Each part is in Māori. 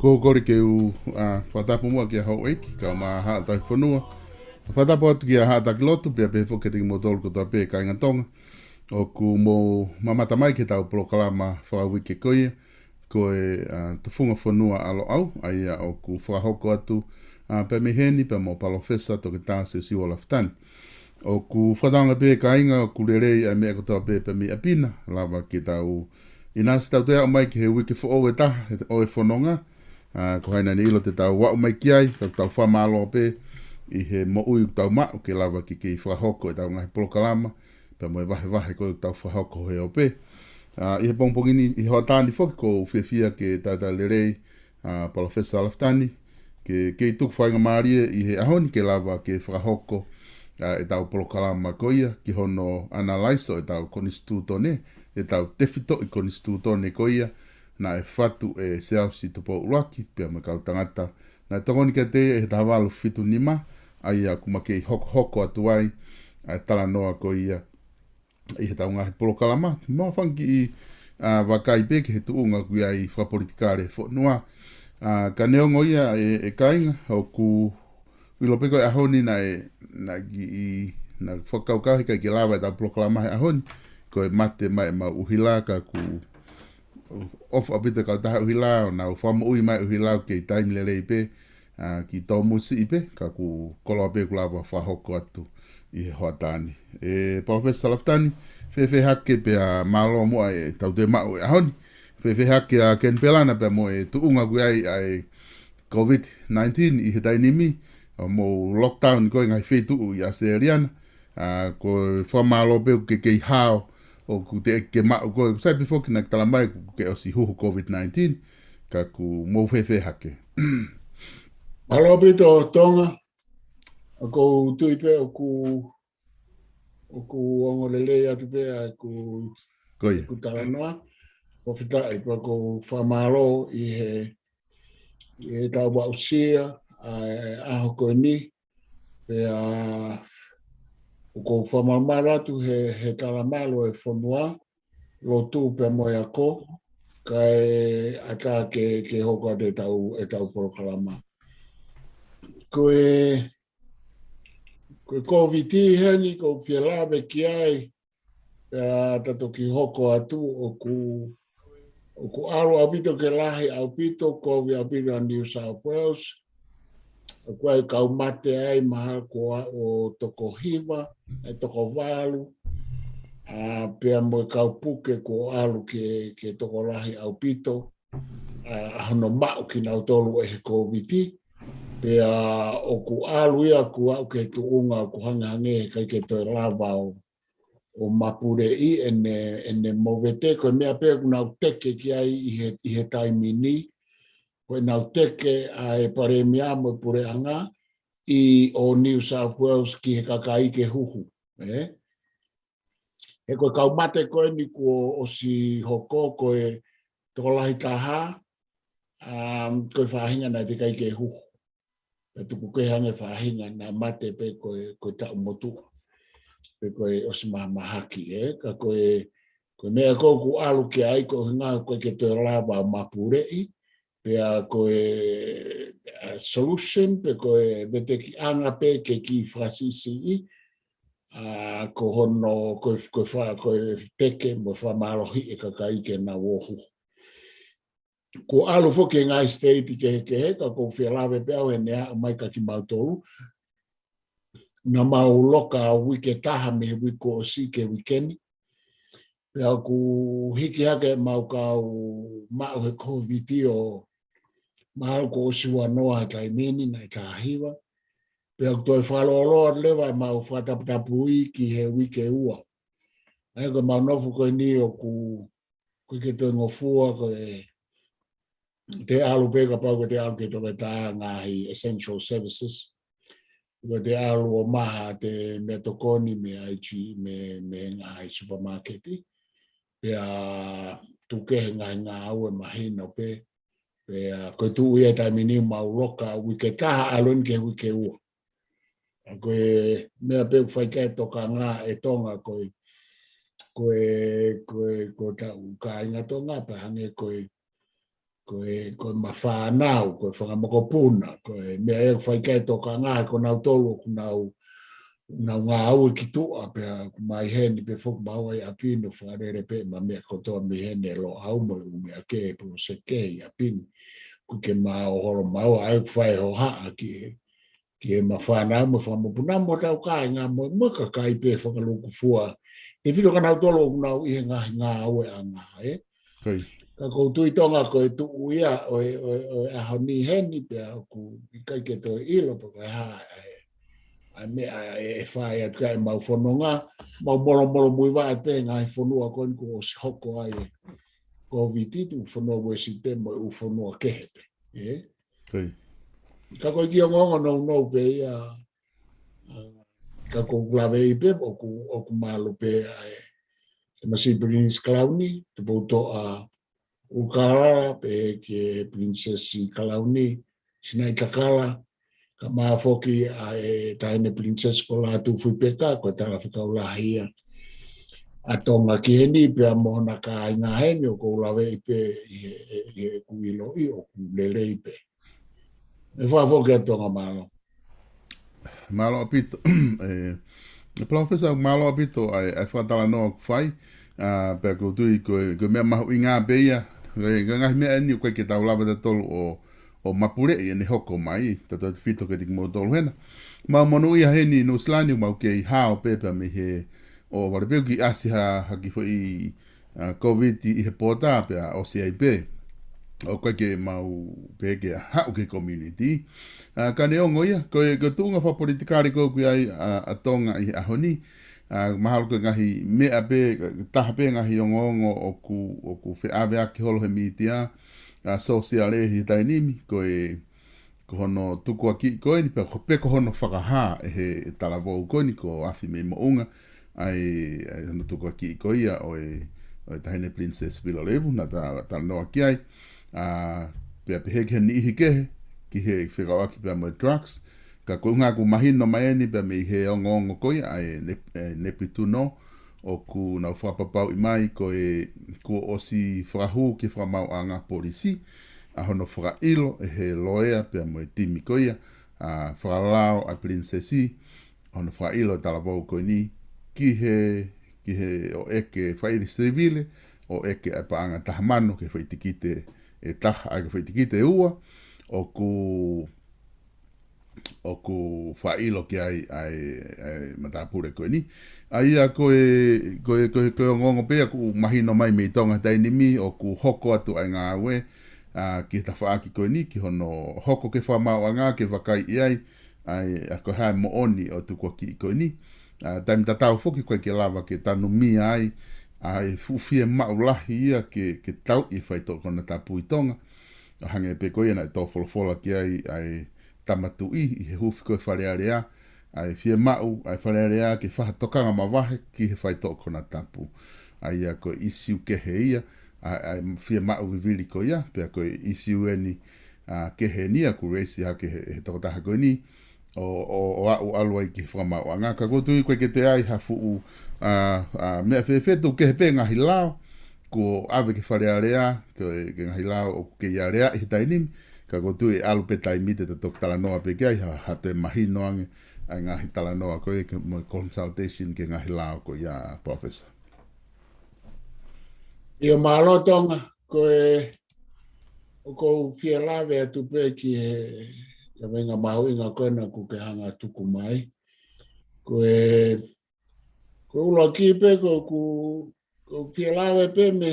Ko kori ke u whatapu mua ki a hau eiki, ka ma hata whanua. Whatapu atu ki a hata ki lotu, pia pe whoke te ki mo tolu ko ta pe ka inga tonga. O ku mo mamata mai ke tau polokalama whawike koia, ko e te whunga whanua alo au, ai o ku whahoko atu pe meheni, pe mo palofesa to ke tāse siwa laftani. O ku whatanga pe ka inga, o ku rerei a mea kotoa pe me apina, lava ke tau inasi tau te au mai ki he wike wha oe ta, o e whanonga, ko haina ni ilo te tau wau mai ki ai, ka tau whamalo pe, i he mo ui tau mao ke lava ki whahoko e tau ngahi polokalama, pe mo e vahe ko tau whahoko he o pe. I he pongpongini, i hoa tāni whoki ko whiawhia ke tata lerei palofesa alaftani, ke i tuku whainga maarie i he ahoni ke lava ke whahoko e tau polokalama koia, ki hono analaiso e tau konistutone, e tau tewhito i konistutone koia, na e whatu e seausi tupo uraki, pia me kau tangata. Na e tokoni ke te e tawalu whitu nima, ai a kuma ke hoko atu ai, a tala noa ko ia, i he tau ngahi polokalama. Mua whanki i wakai peke he tuunga kui ai whapolitikare whanua. Ka neongo ia e kainga, au ku wilopeko e ahoni na whakaukauhi kai ke lawa e tau polokalama he ahoni, ko e mate mai ma uhila ka ku ofu apita ka taha uhila, na ufama ui mai uhila ke i taimi le pe, ki tau musi ipe, ka ku koloa pe ku lawa whahoko atu i he hoatani. Professor Alaftani, whewhe hake pe a malo mua e tau te mau e ahoni, whewhe hake a Ken Pelana pe mo e tuunga kui ai COVID-19 i he tainimi, mo lockdown koe ngai whetu i Aseriana, ko whamalo pe ke kei hao, o ku te ke mao koe, sai pe whoki nak tala mai ku ke o si huhu COVID-19, ka ku mou whewhe hake. Alo pito tonga, ako tui pe o ku ongolele atu pe a ku tala noa, o whita i pa ko whamalo i he tau wausia, aho koe ni, pe a ko whamamara tu he talamalo e whanua, lo tu pe moe ako, kai ata ke hoko te tau porokalama. Koe COVID heni ko pia lawe ki ai tato ki hoko atu o ku aro apito ke lahi apito ko vi apito New South Wales. O kuai kau mate ai maha ko o toko hiwa, e toko walu. Pea mo kau puke ko alu ke toko lahi apito. Hono mau ki nau tolu e he COVID. Pea o ku alu ia ku au ke tuunga ku hangange kai ke toi lava o mapure i ene movete ko mea pea ku nau teke ki ai i he taimini. Ko nau teke a e pare mea mo pure anga i o New South Wales ki he kakai ke huhu. E koe kau mate koe ni ko o si hoko koe toko lahi taha koe whahinga na te kai ke huhu. E tuku koe hange whahinga na mate pe koe tau motua. Pe koe o si mahaki ka koe mea koe ku alu ke ai ko hinga koe ke toi lava o mapurei. Pea koe solution, pe koe vete ki anga pe ke ki whasisi i. Ko hono koe teke mo whamalohi e kakai ke na wohu. Ko alu foke ngai state ke heka ko whialawe pēo e nea o mai ka ki mautolu. Na mau loka wike taha me wiko o si ke wikeni. Pea ku hiki hake mau kau mau he COVID o mahal ko osiwa noa tai meni na ta hiwa. Pea toi whaloloa lewa mau whataputapui ki he wike ua. Ai ko mau nofu koe ni o ku ke toi ngofua koe te alu peka pau ko te alu ke toke taha ngahi essential services. Ko te alu o maha te me tokoni me aichi me ngahi supermarketi. Pea tuke ngahi ngā aue mahino pe. Pea koe tu ia taimini mau loka wike taha alun ke wike ua. Koe mea pe whaikai toka ngā e tonga koe tau ka inga tonga pa hange koe mawhanau, koe whangamokopuna, koe mea e whaikai toka ngā ko nau tolu ku nau ngā aue ki tua pea mai heni pe whok maua i apino whakarere pe ma mea kotoa mi hene lo au mo i mea ke e pro se ke i apino. Ku ke mao horo maua ai whai ho haa ki e mawhanau mo whamopuna mo tau kai ngā mo ka kai pe whakaluku fua. Te whito ka nau tolo ku nau ihe ngā aue a ngā Ka koutu i tonga koe tuu ia o aho ni heni pea ku i kai ke toi ilo pa koe haa a mea e whae atu kai mau whanonga mau molo mui wae pe ngā i whanua koe ko o si hoko ai COVID tu whanua wesi te mo u whanua kehepe. Ka koe ki o ngongo nou pe ia ka koe klawe i pe o ku malu pe te masi Princess Kalauni te pouto a Ukara pe ke Princess Kalauni sinai takala ka maa foki a taine Princess ko la tu fui peka ko tala whakau la hia a tonga ki heni pe a mohona ka inga heni o ko lawe i pe i kuilo i o ku lele i pe. E wha foki a tonga malo. Malo apito. Professor malo apito ai whatala noa kwhai pe ko tui ko mea mahu i ngā beia ngahi mea eni o koe ke tau lawa te tolu o mapure i ene hoko mai tato te whito ke tiki mo tolu hena. Mau monu ia heni no slani mau ke i hao pepa me he o warepeu ki asiha haki fo i COVID i he pota pea o CIP o koe ke mau pe ke hao ke community. Ka neongo ia, koe tunga wha politikari koe kui ai a tonga i ahoni. Mahalo koe ngahi mea pe, taha pe ngahi ongo o ku whiawe aki holo he mitia social e hi tainimi koe ko hono tukua ki koe ni pe ko hono whakaha e he talavou koe ni ko afi me mounga ai hono tukua ki koe ia o tahine Princess Vilolevu na tala noa ki ai pe heke ni ihi kehe ki he whikau aki pe mo drugs ka koe ngā ku mahino mai ni pe me he ongo koe ai nepitu no o ku nau whapapau i mai koe ko o si whakahu ki whamau a ngā polisi, a hono whakailo e he loea pia mo e timi koia, a whakalao a princesi, hono whakailo e talavau koe ni, ki he o eke whairi civile, o eke e paanga tahamano ke whaitikite e taha, a ke whaitikite e ua, o ku whailo ki ai matapure koe ni. Aia koe ngongo pea ku mahino mai me tonga tainimi o ku hoko atu ai ngā ue ki ta whaaki koe ni ki hono hoko ke whamau a ngā ke wakai iai ai a koe hae mo oni o tu kua ki koe ni. Taimi tatau whoki koe ke lava ke tanu mi ai fufie maulahi ia ke tau i whaito kona tapu i tonga. Hange pe koe na tō wholofola ki ai tamatu i he hufi koe wharearea, ai fie mau, ai wharearea ke whahatokanga mawahe ki he whaito kona tapu. Ai a koe isiu kehe ia, ai fie mau vivili koe ia, pia koe isiu eni kehe nia ku reisi ha ke he tokotaha koe ni, o au alua i ki whamau. A ngā ka kotui koe ke te ai ha fuu mea whewhetu kehe pe ngahi lao, ko ave ke wharearea, ke ngahi lao o ke iarea i he tainimi, ka kotu e alu pe taimite te tok talanoa pe kia ha te mahino ange ai ngahi talanoa koe ke mo consultation ke ngahi lao ko ia professor. Ia malotonga koe o kou pia lawe atu pe ki he ka venga mahu inga koe na ku ke hanga tuku mai. Koe ulo ki pe ko pia lawe pe me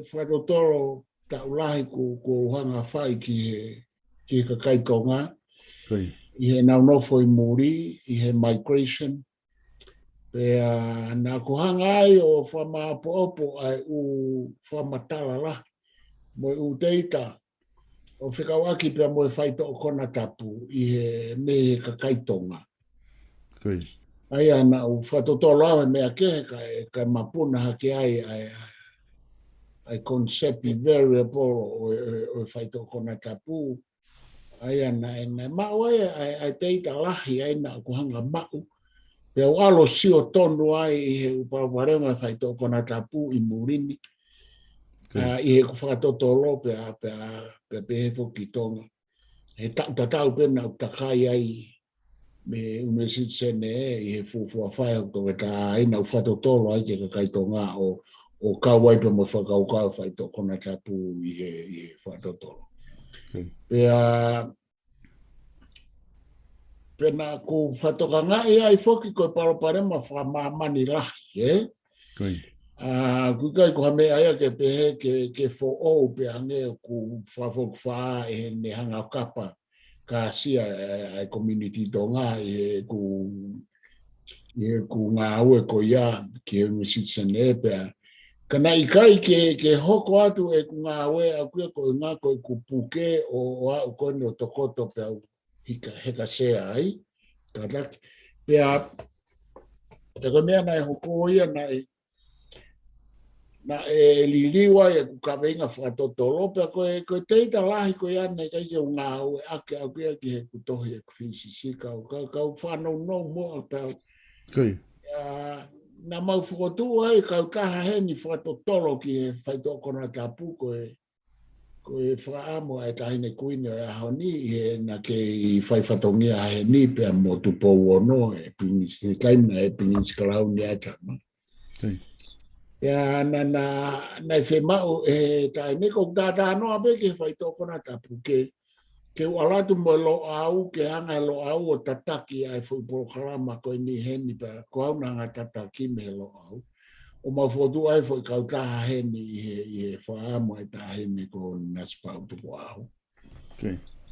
whakatotoro ta ulahi ko hanga whai ki ka kaitonga. I he naunofo i muri, i he migration. Pea nā ko hanga ai o whamaapo ai u whamatala la. Mo u teita, o whikawaki pea mo e whaito o kona tapu i he me ka kaitonga. Ai ana u whatotolo awe mea kehe ka mapuna hake ai concept variable o whaito kona tapu. Ai ana mau ai teita lahi ai na kuhanga mau. Pea walo sio tonu ai i he upawarenga whaito kona tapu i murini. I he kuwhakatotolo pea pehefo ki tonga. He tatau pena utakai ai me university sene i he fufua whai o toke ta aina uwhatotolo ai ke kakaitonga o kawaipa mo whakaukau whaito kona tapu i he whatotolo. Pea pena ko whatoka ngai ai whoki koe paroparema whamamani lahi, kukai ko hame aia ke pehe ke fo'ou pe ange ku whawhoku whaa e ne hanga kapa ka sia ai community tonga i ku ngā ue ko ia ki he misitsane pea. Kana i kai ke hoko atu e ku ngā ue a kuia ko ngā koe ku puke o au kone o tokoto pea heka sea ai. Kataki. Pea, te koe mea nai hoko ia na e liliwa e ku kaweinga whakatotolo pea koe teita lahi koe ane kai ke ngā ue ake au kia ki he kutohi e kuwhisisika o kau whanau no moa pea. Na mau whakotu ai kau taha heni whakatotolo ki he whaito kona tapu koe whaamo e tahine kuine o ahoni he na ke i whaifatongia he ni pea mo tupo uono e pinisi taimna e pinisi kalauni e tama. Ia na whemau e tahine kong tata anoa pe ke whaito kona tapu ke ualatu mo lo au ke hanga lo au o tataki ai whuiporo karama koe ni heni pea ko au nanga tataki me lo au. O mawhotu ai fo i kau taha heni i he whaamo ai taha heni ko naspau tupo au.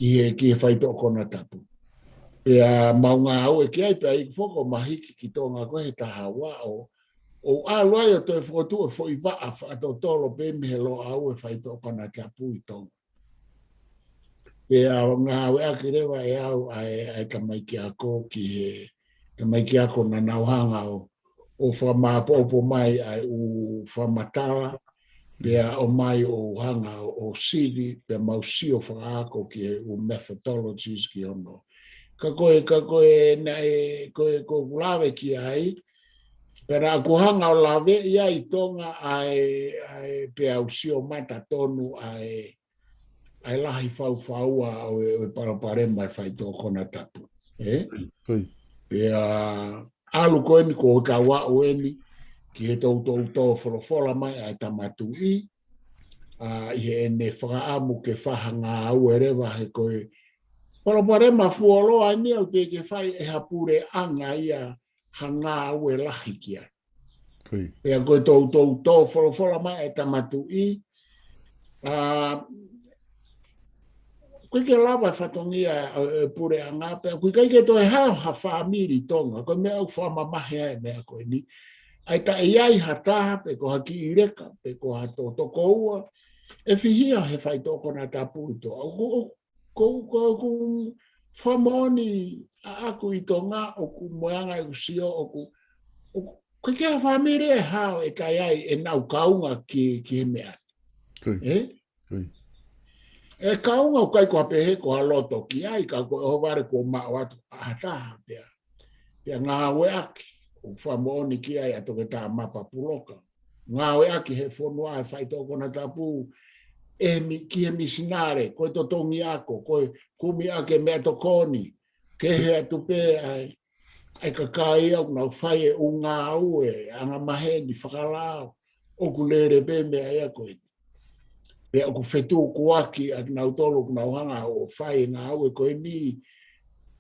I he whaito kona tapu. Pea maunga au e ki ai pea i whoko mahiki ki tonga koe he taha wao. O aloai o toi whotu e fo i waa whaatotolo pe mehe lo au e whaito kona tapu i tonga. Pea ngā au e aki rewa e au ai tamaiki ako ki he tamaiki ako na nauhanga o whamaapopo mai ai u whamatala, pea o mai o hanga o siri, pea mausio whaako ki u methodologies ki ono. Ka koe na koe lawe ki ai, Pera aku hanga o lawe ia I tonga ai pe au sio mata tonu ai lahi fau o paraparema fai to kona tapu. Koi. Pea alu ko ni ko tawa o eni ki he tau wholofola mai ai tamatu I he ne whakaamu ke whahanga au e rewa he koe paraparema fuoloa ni au te ke whai e hapure anga ia hanga au e lahi ki ai. Pea koe tau wholofola mai ai tamatu I koe ke lawa whatongia pure anga pea koe kai ke toi hao ha whaamiri tonga koe mea au whamamahe ai mea koe ni ai ta iai hataha pe ko haki I reka pe ko hato toko ua e whihia he whai toko na tapu I to ko whamoni a aku I tonga o ku moanga I usio o ku koe ke ha whamiri e hao e kai ai e nau kaunga ki he mea e kaunga o kai ko apehe ko haloto ki ai ka ko o ware ko ma watu hataha pea ngā we aki o whamoni ki ai ato ke tā mapa puloka. Ngā we aki he whonua e whai toko na tapu ki he misinare, koe to tongi ako, koe kumi ake mea to koni, ke he atu pē ai kakai au nau whai e unga au e anga maheni whakalao o ku lere pē mea ea koe. Pea ku whetu kuaki at nau tolu nau hanga o whai ngā au e koe ni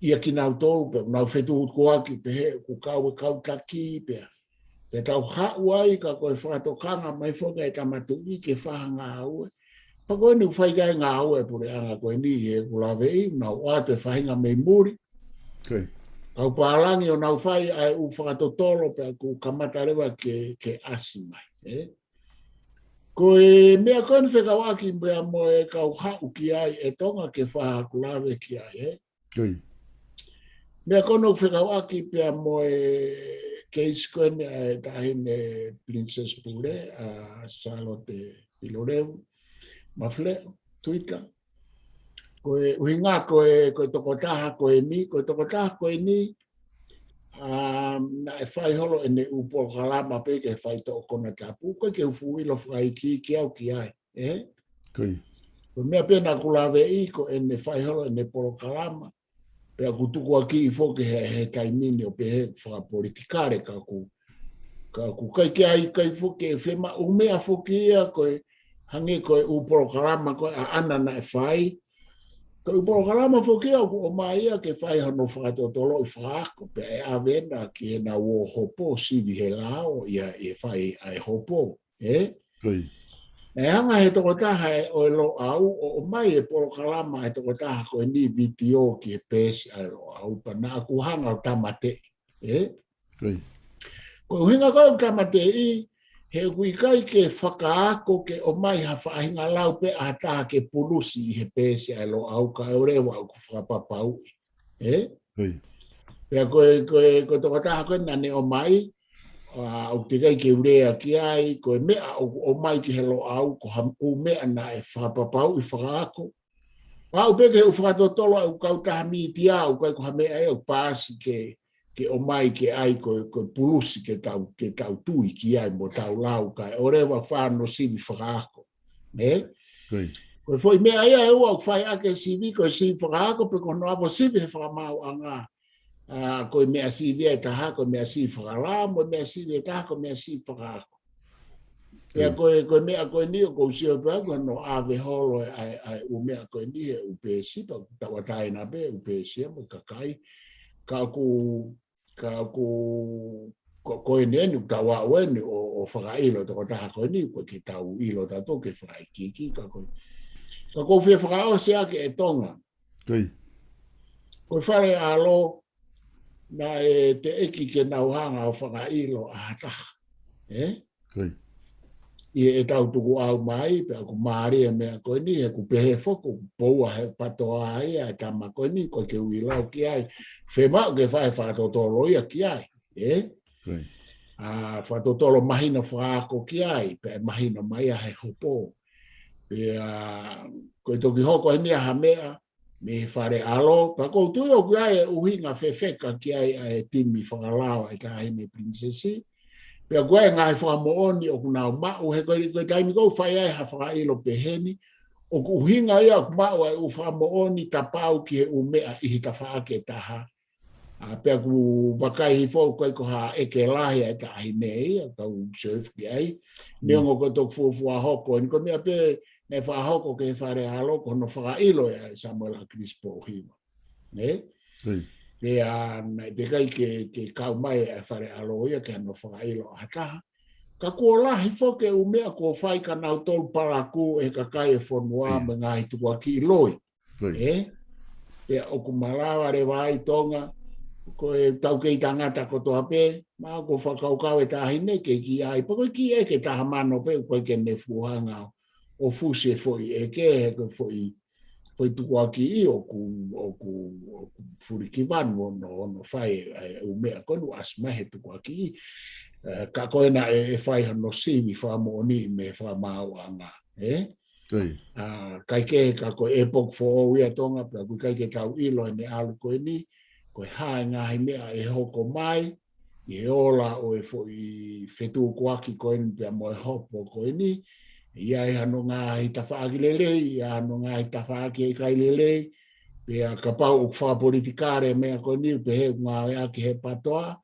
ia ki nau tolu pe nau whetu kuaki pe he ku kau e kau taki pea. Te tau hau ai ka koe whakatokanga mai whonga e tamatu I ke whaha ngā au e. Pa koe ni whai kai ngā au e pure anga koe ni e kulawe I nau ate whahinga mei muri. Kau pālangi o nau whai ai u whakatotolo pe ku kamata rewa ke asi mai. Koe mea koe ni whekawaki mea mo e kau hau ki ai e tonga ke whaha kulawe ki ai. Mea kono whekawaki pia mo e case koe ni tahine Princess Pure a Charlotte Piloreu mafle tuita. Koe uhinga koe tokotaha koe ni na e whai holo e ne upo kalama pe ke whai to kona tapu koe ke ufuilo whai ki au ki ai. Koe mea pena kulawe I ko e ne whai holo e ne polo kalama pe aku tuku aki I foke he taimini o pe he whakapolitikare ka ku kai ke ai kai foke e whema umea foke ia koe hangi koe uporo kalama koe a ana na e whai. Koe uporo kalama foke ia ku o mai ia ke whai hano whakatotolo I whako pe e awena ki he na uo hopo sivi he lao ia e whai ai hopo. E hanga he tokotaha o lo au o mai e polo kalama he tokotaha ko ni VPO ki e pesi ai lo au pa na aku hanga o tamate. Ko hinga ko tamate I he kuikai ke whakaako ke o mai ha whahinga lau pe a taha ke pulusi I he pesi ai lo au ka eurewa au ku whakapapau. Pea koe tokotaha koe nane o mai o te kai ke urea ki ai, ko mea o mai ki helo au, ko o mea na e whakapapau I whakaako. Pau peke u whakatotolo au kautaha miti au, kai ko ha mea e o pāsi ke o mai ke ai, ko pulusi ke tau tui ki ai mo tau lau, kai o rewa whāno sivi whakaako. Ko foi mea ia e ua whai ake sivi, ko sivi whakaako, pe ko no apo sivi he whakamau anga. Koe mea sivi e taha, koe mea sivi whakalā, mo mea sivi e taha, koe mea sivi whakaako. Pea koe mea koe ni o kou sio pēa, koe no ave holo ai u mea koe ni e upesi, pa tawatai na pe upesi, mo kakai, ka koe neni, tawa weni o whakailo, tako taha koe ni, koe ki tau ilo tato ke whakaikiki, ka koe whia whakao se ake e tonga. Koe whare alo, na e te eki ke nauhanga o whakailo a hataha. I tau tuku au mai, pe aku maari e mea koe ni, e ku pehe whoko, poua he patoa ai, e tama koe ni, koe ke uilau ki ai. Whemau ke whae whakatotolo ia ki ai. Whakatotolo mahina whaako ki ai, pe mahina mai a he hopo. Pe koe toki hoko he mea ha mea, me whare alo, pa kou tui o ki ai e uhinga whewheka ki ai e timi whakalao e tahine princesi. Pea koe ngai whakamooni o kuna mau he koe taimi kou whai ai ha whakailo peheni, o ku uhinga ia ku mau ai u whakamooni ta pau ki he umea ihi ta whaake taha. Pea ku wakai hi fōu koe ko ha eke lahi ai ta ahi nei, kau surf ki ai, niongo ko tok fuafua hoko, ni ko mea pe ne whahoko ke whare alo, ko no whakailo ia Samuel a Crispo hima. Ne? Pea te kai ke kau mai e whare alo ia ke no whakailo a taha. Ka kua lahi foke umea ko whai ka nau tolu paraku e ka kai e whanua me ngā hitu kua ki loi. Pea o ku malawa re wai tonga, ko e tau kei tangata ko toa pe, ma ko whakaukau e tahine ke ki ai, pa koe ki e ke taha mano pe, koe ke ne fuhanga o fuse foi e ke he koe foi tukua ki i o ku furi ki vanu ono whai umea konu asma he tukua ki i, ka koe na e whai hano siwi whamoni me whamau anga, kai ke ka koe epok fo o ia tonga, pa koe kai ke tau ilo ne alu koe ni, koe hae ngahi mea e hoko mai, i e ola o e fo i whetu kuaki koe ni pia moe hopo koe ni, ia e hano ngahi tawhaaki lelei, ia hano ngahi tawhaaki e kai lelei, pia ka pau ukwha politikare mea koe ni, pe he ngā ea ki he patoa,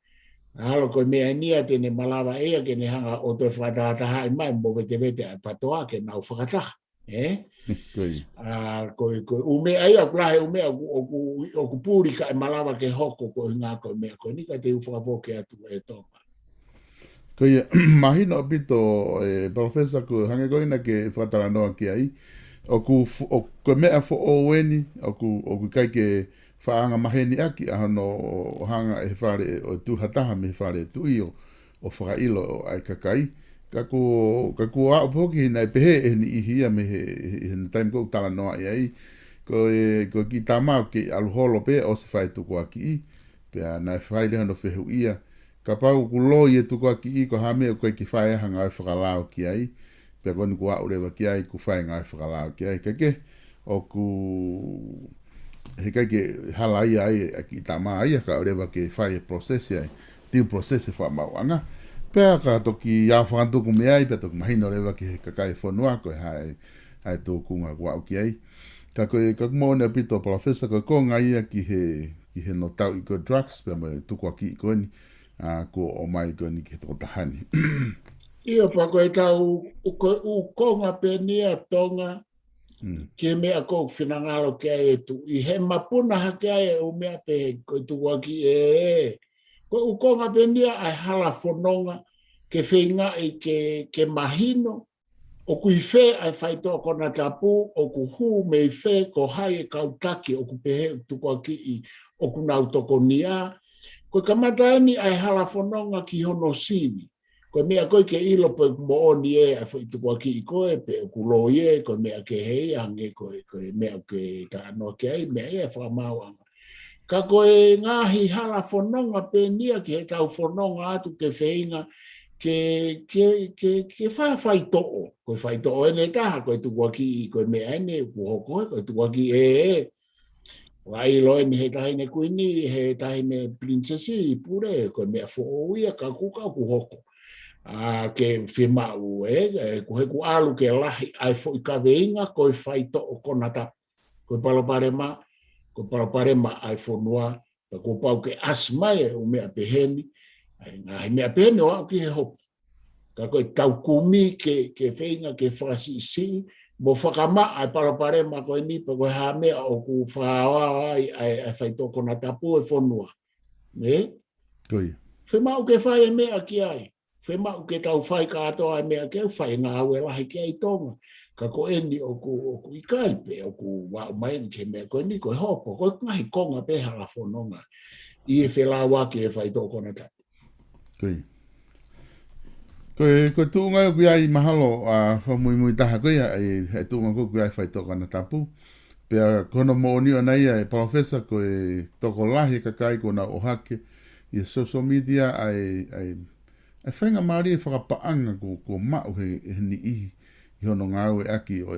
halo koe mea nia tene malawa ea ke ne hanga o toi whakataha i mai, mo vete a patoa ke nau whakataha. Koe ume ai a kurahe ume o ku pūri ka e malawa ke hoko ko ngā koe mea koe ni ka te uwhakawoke atu e tonga. Koe mahina o pito profesa ko hange koe na ke whatara noa ki ai o koe mea fo o weni o ku kai ke whaanga maheni aki a hono hanga e whare o tuhataha me whare tui o whakailo o ai kakai. Ka ku a poki nei pehe e ni ihia me he time ko tala noa i ai ko ki tamau ki aluholo pe o se whai tuku aki i pe nai whai le hono whehu ia ka pau ku loi e tuku aki i ko hame o koe ki whai hanga e whakalao ki ai pe koni ku a urewa ki ai ku whai ngai whakalao ki ai ke o ku he kai ke halai ai ki tamau ai ka urewa ke whai e process ai tiu process e whamau anga pea ka toki ia whakantuku me ai, pea toki mahino rewa ki he kakai whanua, koe hai tōkunga kua uki ai. Ka koe kakmone pito professor, koe konga ia ki he no tau i koe drugs, pea mai tukua ki i koe ni, ko o mai koe ni ki he toko tahani. Ia pa koe tau u konga pe nia tonga, ki mea kou whinangalo ki ai e tu, i he mapuna hake ai e u mea pe koe tukua ki e. Ko u konga penia ai hala fononga ke whinga i ke mahino o kui whē ai whaito kona tapu o ku hu mei whē ko hai e kautaki o ku pehe tukua ki i o ku nau toko nia. Ko kamataani ai hala fononga ki hono siwi. Ko mea koe ke ilo po mo oni e ai whaitukua ki i koe pe o ku lo ie ko mea ke hei ange koe mea ke ta anoa ke ai mea e whamauanga. Ka koe ngahi hala whanonga pe nia ki he tau whanonga atu ke whainga ke whawhai to'o. Koe whai to'o ene taha, koe tukua ki i koe mea ene, koe tukua ki e. Whai lo ene he tahine kuini, he tahine princesi i pure, koe mea who'ouia ka kuka ku hoko. Ke whimau koe ku alu ke lahi ai fo i ka veinga, koe whai to'o konata. Koe paloparema, ko paraparema ai fonua ko pau ke asma e o mea peheni ai mea peheni o ki he hopo ka ko tau kumi ke whainga ke whakasi mo whakama ai paraparema ko ni pa ko ha mea o ku whaoa ai whaitoko na tapu e fonua ne whemau ke whai e mea ki ai whemau ke tau whai ka atoa e mea ke whai ngā aue lahi ki ai tonga ka ko eni o ku ikai pe o ku wa mai ke me ko ni ko hopo ko ngai konga pe hala fononga i e whelawa ke e whaitoko na tapu. Ko tu ngai ku ai mahalo a mui taha ko ia e tu ngai ku ai whaitoko na tapu pe kono mo ni ona ia e professor ko e toko lahi ka kai ko na o hake i social media ai whainga maari e whakapaanga ko mau he ni ihi i hono ngau e aki o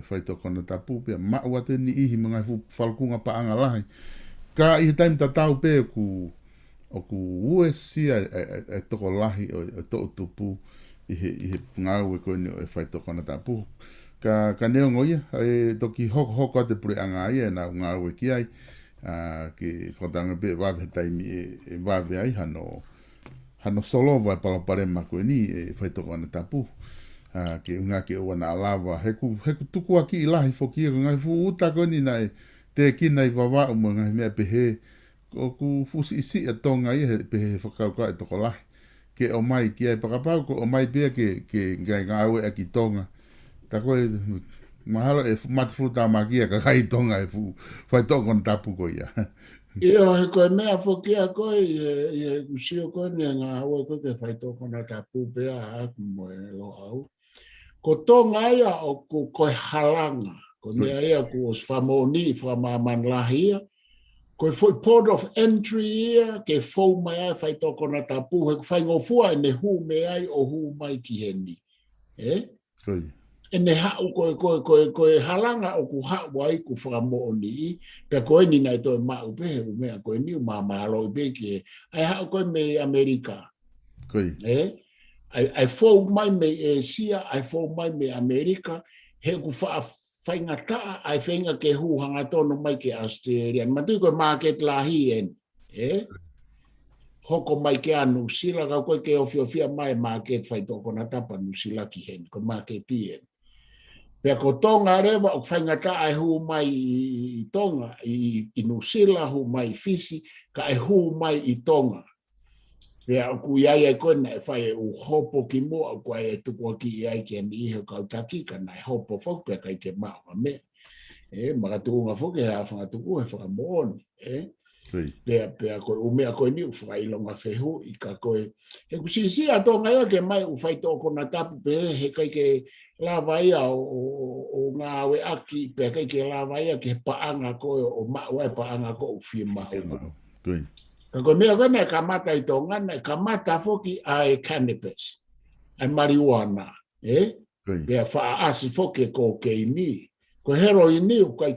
whaitoko na tapu pia mau atu ni ihi mga whalkunga paanga lahi. Ka i he taim tatau pe ku o ku ue sia e toko lahi o to tupu i he ngau e koe ni o e whai toko na tapu. Ka neo ngoia, e toki hoko te pure anga ia na ngau e ki ai, ki whakatanga pe wawe taimi e wawe ai hano solo vai palapare ma koe ni e whai toko na tapu. Ke unga ke ua na alawa, heku tuku aki i lahi whokia, ngai fu uta koe ni nai te kina i wawa umo ngai mea pehe, o ku fusi isi a tonga ia he pehe whakauka e toko lahi. Ke o mai ki ai pakapau, ko o mai pia ke ngai ngau e aki tonga. Ta koe, mahalo e mati futa makia ka kai tonga e whai toko na tapu koe ia. Io he koe mea whokia koe, i usio koe ni ngā haua koe ke whai toko na tapu pia aku mo e lo au. Ko tonga ia o koe halanga, ko mea ia ko os whamoni, whamaman lahia, koe foi port of entry ia, ke fau mai ai whai toko na tapu, he whai ngofua e ne hu me ai o hu mai ki heni. E ne hau koe halanga o ku hau ai ku whamoni, pe koe ni nei toi mau pe, mea koe ni mamalo i pe ki ai hau koe me Amerika. Ai fau mai me Asia, ai fau mai me Amerika, he ku whaingata, ai whainga ke hu hanga tono mai ke Australia. Matui koe market lahi en, hoko mai ke a Nusila, ka koe ke ofia mai market whai toko na tapa Nusila ki hen, ko market en. Pea ko tonga rewa, o whaingata ai hu mai i tonga, i Nusila, hu mai Fisi, ka ai hu mai i tonga. Pea ku iai e koe na e whai u hopo ki mua, o koe e tuku ki iai ke mi ihe kautaki, ka na e hopo whok, pea kai ke maa mea. Makatuunga whok e hea whangatuku, he whakamooni. Pea koe umea koe ni u whailonga whehu, i ka koe. He kusisi a tonga ia ke mai u whai toko na tapu, pea he kai ke lava ia o ngā awe aki, pea kai ke lava ia ke paanga koe, o mawai paanga koe u whima o. Ka koe mea koe mea kamata i tonga, kamata whoki ai cannabis, ai marijuana, pea whaasi whoki ko keini, ko heroini u kai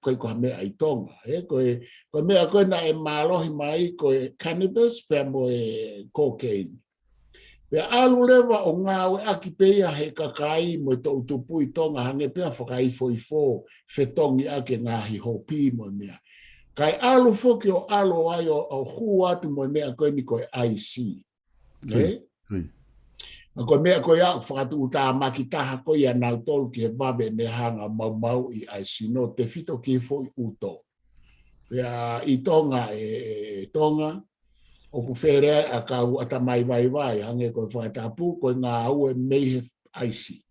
koe mea i tonga, koe mea koe na e malohi mai koe cannabis, pea mo e cocaine. Pea alu lewa o ngā we aki peia he kakai mo to utupu i tonga hange pea whakai fo whetongi ake ngahi hopi mo mea. Kai alu foki o alu ai o hu atu mo mea koe ni koe IC. Koe mea koe au whakatu uta makitaha koe ia nau tolu ki he wabe ne hanga mau i IC no te fito ki fo i uto. Pea i tonga tonga, o ku where a kau ata mai vai, hange koe whaitapu, koe ngā ue meihe IC.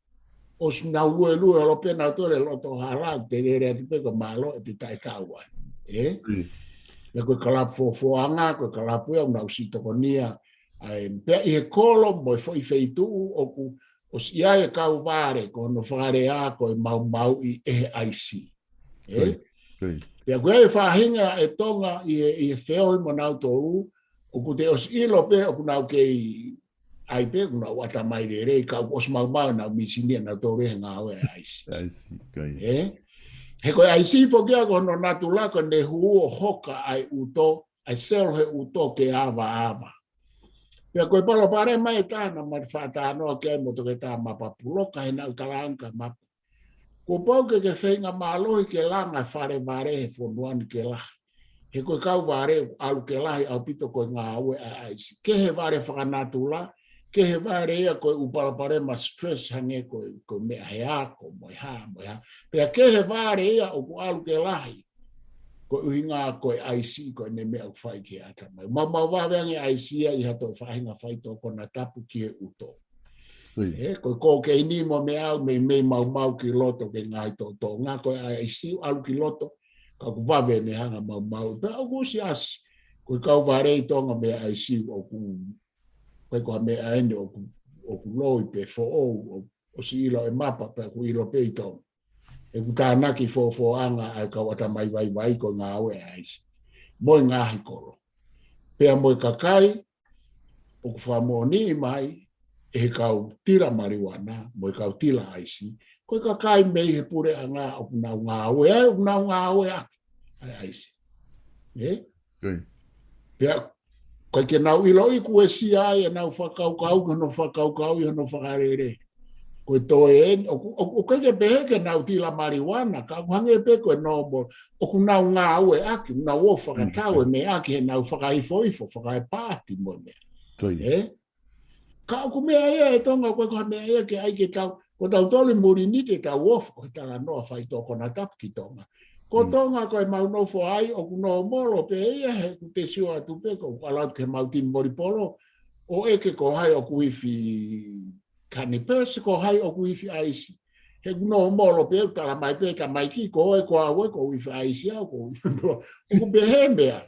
O suna ue lua lo pena tore loto harau, te rere ati peko malo e te tai tauai. Ia koe kalapu foanga, koe kalapu ia una usito konia. Pea i he kolo mo e fo i feitu o si ai e kau vare, ko no whare a koe mau i ehe IC. Pea koe e whahinga e tonga i he wheo i mo nau toru, o ku te os ilo pe o ku nau kei ai pe ku nau ata mai re ka os mau na misinia na tore ngā oe aisi. He koe aisi po kia ko no natula ko ne hu o hoka ai uto, ai sel he uto ke ava. Pea koe palo pare mai tāna mai whātānoa ke mo toke tā mapapuloka he nau talanka mapa. Ko pau ke whenga mālohi ke langa whare vare he whonuani ke laha. He koe kau vare alu ke lahi au pito koe ngā aue a aisi. Ke he vare whakanatula, ke he vare ia koe upalapare ma stress hange koe mea he ako, moi ha. Pea ke he vare ia o ku alu ke lahi, koe uhinga koe aisi koe ne mea u whai ke ata mai. Mau waweange aisi ia i hato whahinga whai toko na tapu ki he uto. Koe ko ke ini mo mea au me mau ki loto ke ngai to. Ngā koe aisi alu ki loto, ka ku wawe ne hanga mau. Pea au kusi asi, koe kau varei tonga mea aisi o ku, koe koha mea ene o ku loi pe fo o si ilo e mapa pe ku ilo pe i tonga. E ku tānaki fo anga ai kau ata mai vai ko ngā aue aisi. Moi ngāhi koro. Pea moi kakai, o ku whamoni mai, e kau tira marijuana, moi kau tira aisi, koe kakai mei he pure a ngā o kunau ngā aue, o kunau ngā aue aki, ai aisi. Pea, Koe ke nau ilo i kue si ai e nau whakaukau, no whakaukau i no whakarere. Koe tō e, o koe ke pehe ke nau tila marijuana, ka kuhange pe koe nobo, o ku nau ngā ue aki, nau o whakatau e me aki he nau whakaifo, whakaipāti mo me. Ka ku mea ia e tonga koe koe mea ia ke ai ke tau, ko tau toli muri ni ke tau ofa, ko tala noa whai tōko na tapu ki tonga. Ko tonga koe mau nofo ai, o ku no molo pe ia he ku te siwa tu pe, ko alau ke mau timbori polo, o eke ko hai o ku ifi kanipesi, ko hai o ku ifi aisi. He ku no molo pe, tala mai pe, ka mai ki, ko e ko awe, ko ifi aisi au, ko ku behembea.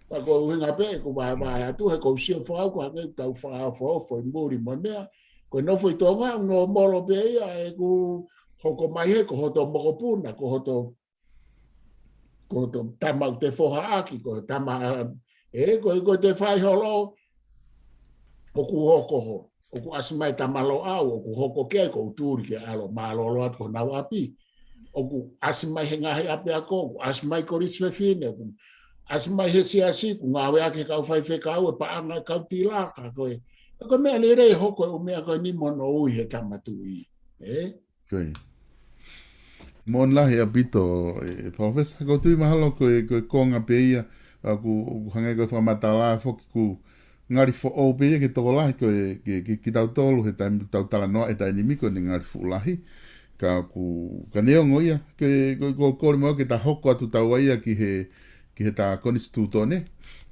Pa ko winga pe, ko vai atu, he ko sio whau, ko hake tau whau, foi muri mo mea, ko no foi tonga, no molo pe ia, e ku hoko mai he, ko hoto mokopuna, ko hoto tamau te whoha aki, ko tama, ko te whai holo, o ku hoko ho, o ku asimai tamalo au, o ku hoko kei, ko uturi ke alo, malolo at ko nau api, o ku asimai he ngahi api ako, o ku asimai korisme fine, o ku asimai he siasi, ku ngawe ake kau whai whekau, e paanga kau tilaka, koe, ko mea le rei hoko, o mea koe ni mono ui he tamatu i, Koe. Mon lahi a bito, professor, ko tui mahalo koe konga pe ia, ku hangai koe whamatala, foki ku ngari fo o pe ia ke toko lahi koe, ki tau tolu, he tau tala noa, e tai ni miko ni ngari fu lahi, ka neongo ia, ko kore moa ke ta hoko atu tau ia ki he ta konstituto ne,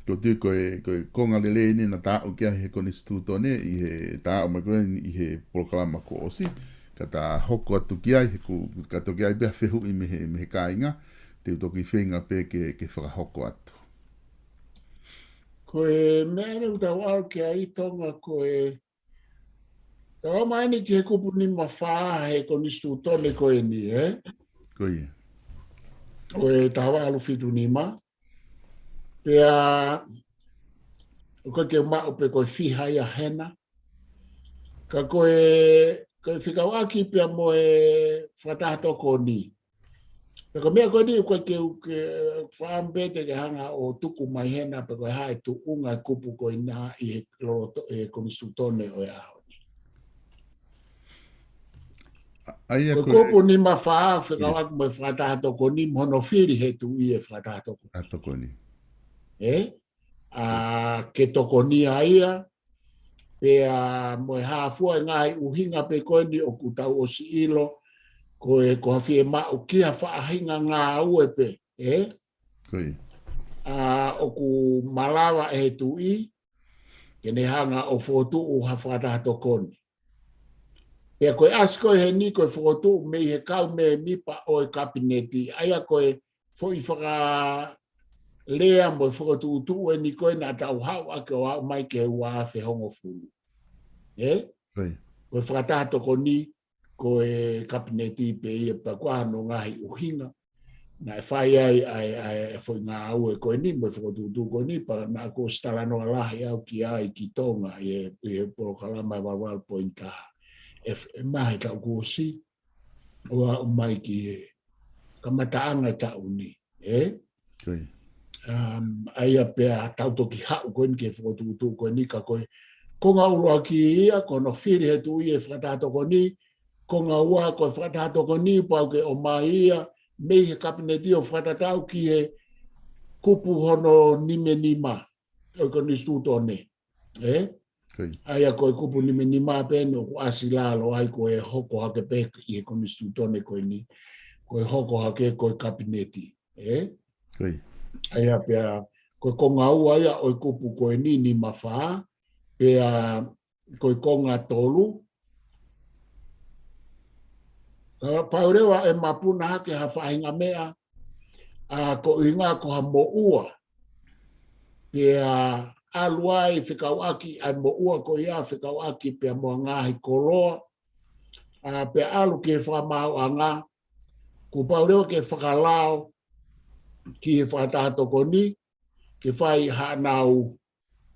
ko tui koe konga lele ini na ta o kia he konstituto ne, i he ta o mai koe i he proklama ko osi, ka ta hoko atu ki ai, ka toki ai bea whehu i me he kāinga, te utoki whenga pe ke whakahoko atu. Koe mea reu tau au ke ai tonga koe, tau mai ni ki he kupu ni mawhaa he konistu tone koe ni, Koe. Koe tawa alu fitu ni ma. Pea, koe ke mao pe koe whiha ia hena. Ka koe whikau aki pia mo e whatahatoko ni. Pe ko mea koe ni koe ke whaambete ke hanga o tuku mai hena pe koe hae tu unga kupu koe nā i he konistu tone o e aho. Koe kupu ni ma whaa whikau aki mo e whatahatoko ni mono whiri he tu i e whatahatoko. Atoko ni. Ke toko ni a ia, pea mo e hafua ngai uhinga pe koe ni o kutau o si ilo, koe hawhi e mao kia whaahinga ngā ue pe, Koe. O ku malawa e he tu i, ke ne hanga o whotu o hawhatahato koni. Pea koe asko he ni koe whotu me he kau me nipa o e kabineti, aia koe fwoi whaka lea mo whakatu utu e ni koe na tau hau ake o hau mai ke ua whi hongo fulu. Koe whakatahato ko ni, koe kabineti pe ia pa kua no ngahi uhinga. Na e whai ai e whoi ngā au e koe ni, mo whakatu utu ko ni, pa na ko stala no alahi au ki ai ki tonga i e porokalama wawal pointa. E mahi tau kuosi, o hau mai ki e kamataanga tau ni. Koe. Aia pea tautoki hau koe ni ke whakatutu koe ni ka koe konga urua ki ia, ko no whiri he tu i e whakatato ko ni, konga ua koe whakatato ko ni, pau ke o mai ia, mei he kabineti o whakatatau ki he kupu hono nime nima, ko ni stutone. Aia koe kupu nime nima pene, ko asilalo ai koe hoko hake peke i he ko ni stutone koe ni, koe hoko hake koe kabineti. Aia pea, koe konga ua ia oi kupu koe ni mawhaa, pea koe konga tolu. Paurewa e mapuna hake hawhainga mea, ko inga ko ha mo ua. Pea aluai whikau aki, ai mo ua ko ia whikau aki pea mo ngahi koloa. Pea alu ke whamau anga, ko paurewa ke whakalao, ki he whatahatoko ni, ke whai hanau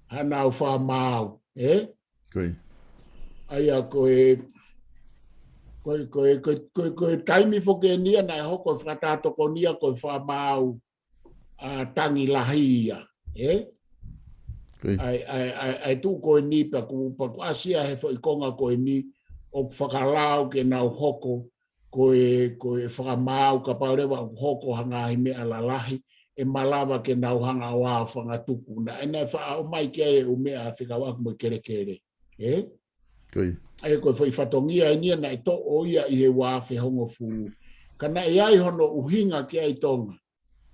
whamau, Koe. Aia koe taimi whoke nia nai hoko whatahatoko nia koe whamau tangi lahia. Ai tu koe ni pa ku asia he foi konga koe ni o whakalao ke nau hoko koe whakamau ka paurewa hoko hanga hi me alalahi e malawa ke nau hanga wā whangatuku na ena wha o mai ke e o mea whikawaku mo kere kere. Ai koe foi whatongia e nia na e to o ia i he wā whihongo fu. Kana e ai hono uhinga ke ai tonga.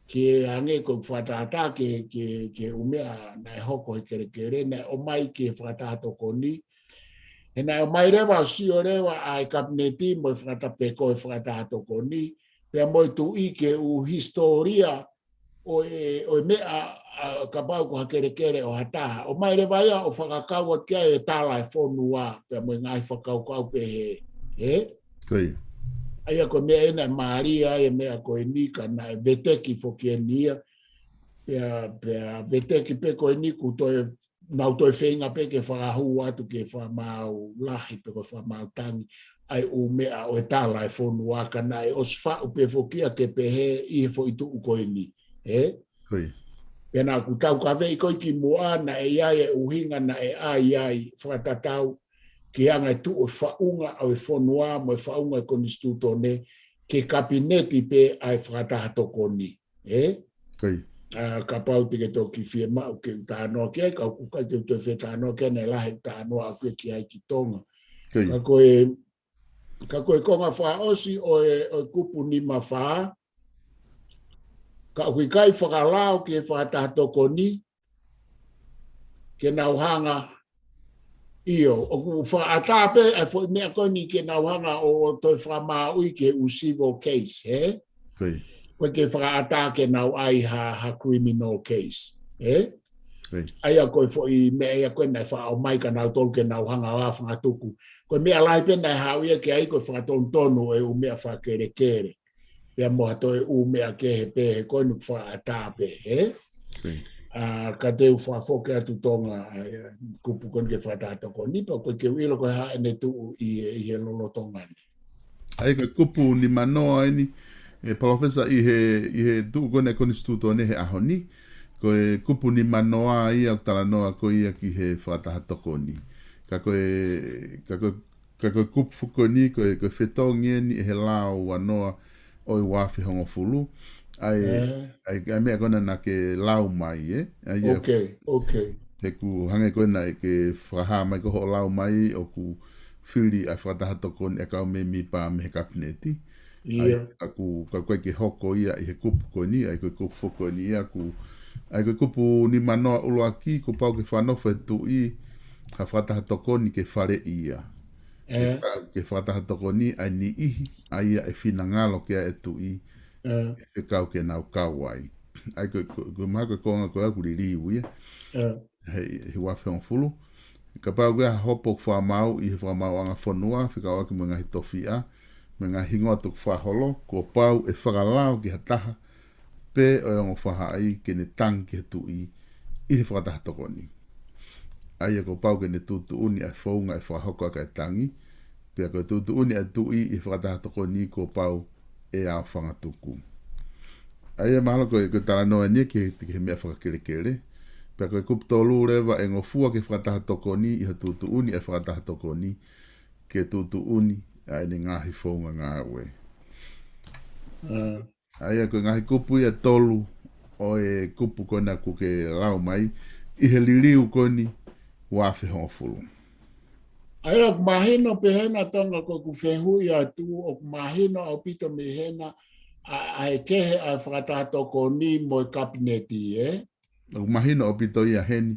Ke ange ko whatata ke umea na e hoko he kere kere na o mai ke whatato ko ni. E na o mai rewa si o rewa ai kabineti mo whatape ko e whatato ko ni. Pea mo tu i ke u historia o mea ka pau ko ha kere kere o hataha. O mai rewa ia o whakakaua kia e tala e whonua pea mo ngai whakaukau pe he. Aia ko mea ena Maria e mea ko e nika na e veteki foki e nia. Pea veteki pe ko e niku toi nau toi whenga pe ke whakahu atu ke whamau lahi pe ko whamau tangi. Ai o mea o e tala e whonua ka na e osfa o pe fokia ke pe he i he fo itu uko e ni. Pea nā ku tau ka vei koi ki mua na e iai e uhinga na e ai whakatatau. Ki anga tu o whaunga au e whonua mo e whaunga e konistuto ne ke kabineti pe ai whakatahato koni. Ka pau te ke toki whia mau ke utanoa ke ka kukai te utoe whe tanoa ke ne lahe utanoa a koe ki ai ki tonga. Ka koe konga wha osi o e kupu ni ma wha. Ka kui kai whakalao ke whakatahato koni ke nauhanga Io, o whaatape e fo mea koni ke nauhanga o toi whamaui ke civil case, Koe ke whaata ke nau ai ha criminal case, Aia koe fo i mea ia koe nei wha o mai ka nau tolu ke nauhanga wa whangatuku. Koe mea lai pena e hauia ke ai koe whakatonu tonu e u mea whakere kere. Pea moha toi u mea ke he pe he koe nuk whaatape, ka te whafoke atu tonga kupu kon ke whatata ko nipa ko ke wilo ko ha ene tu i he lolo tonga ni. Ai ka kupu ni manoa ini e profesa i he tu kon e konistuto ne he ahoni ko e kupu ni manoa i au tala noa ko ia ki he whatata ko ni. Ka koe kupu fuko ni ko e whetongi ni he lao wanoa o i wafi hongo fulu. Ai mea kona na ke lau mai, Okay. He ku hange kona e ke whaha mai ko ho lau mai o ku whiri a whatahato kone e kau me mi pa me he kabineti. Ka koe ke hoko ia i he kupu koni, ai koe kupu foko ni ia ai koe kupu ni manoa ulo aki ko pau ke whanofa tu i ha whatahato koni ke whare ia. Ke whatahato koni ai ni ihi, ai ia e whina ngalo ke e tu i. E kau ke nau kawai. Ai koe maha koe konga koe akuri riu ia. He wafi on fulu. Ka pau koe hopo whamau i he whamau anga whanua. Whikau aki mga hi tofia. Mga hingotu whaholo. Ko pau e whakalao ki hataha. Pe o yongo whaha ai ke ne tang ki hatu i he whakataha tokoni. Ai ko pau ke ne tutu uni ai whaunga e whahoko a kai tangi. Pe koe tutu uni ai tu i he whakataha tokoni ko pau e a whangatuku. Aia mahalo koe tala noa ni ke mea whakakere kere. Pea koe kuptolu rewa e ngofua ke whakataha toko ni i ha tutu uni e whakataha toko ni ke tutu uni a ene ngahi whaunga ngā ue. Aia koe ngahi kupu ia tolu o e kupu kona ku ke lau mai i he liriu koni wafi hongofulu. Aia mahino pe hena tonga ko ku whehui atu o mahino au pito me hena a e kehe a whakatato ko ni mo kabineti, O mahino o pito ia heni.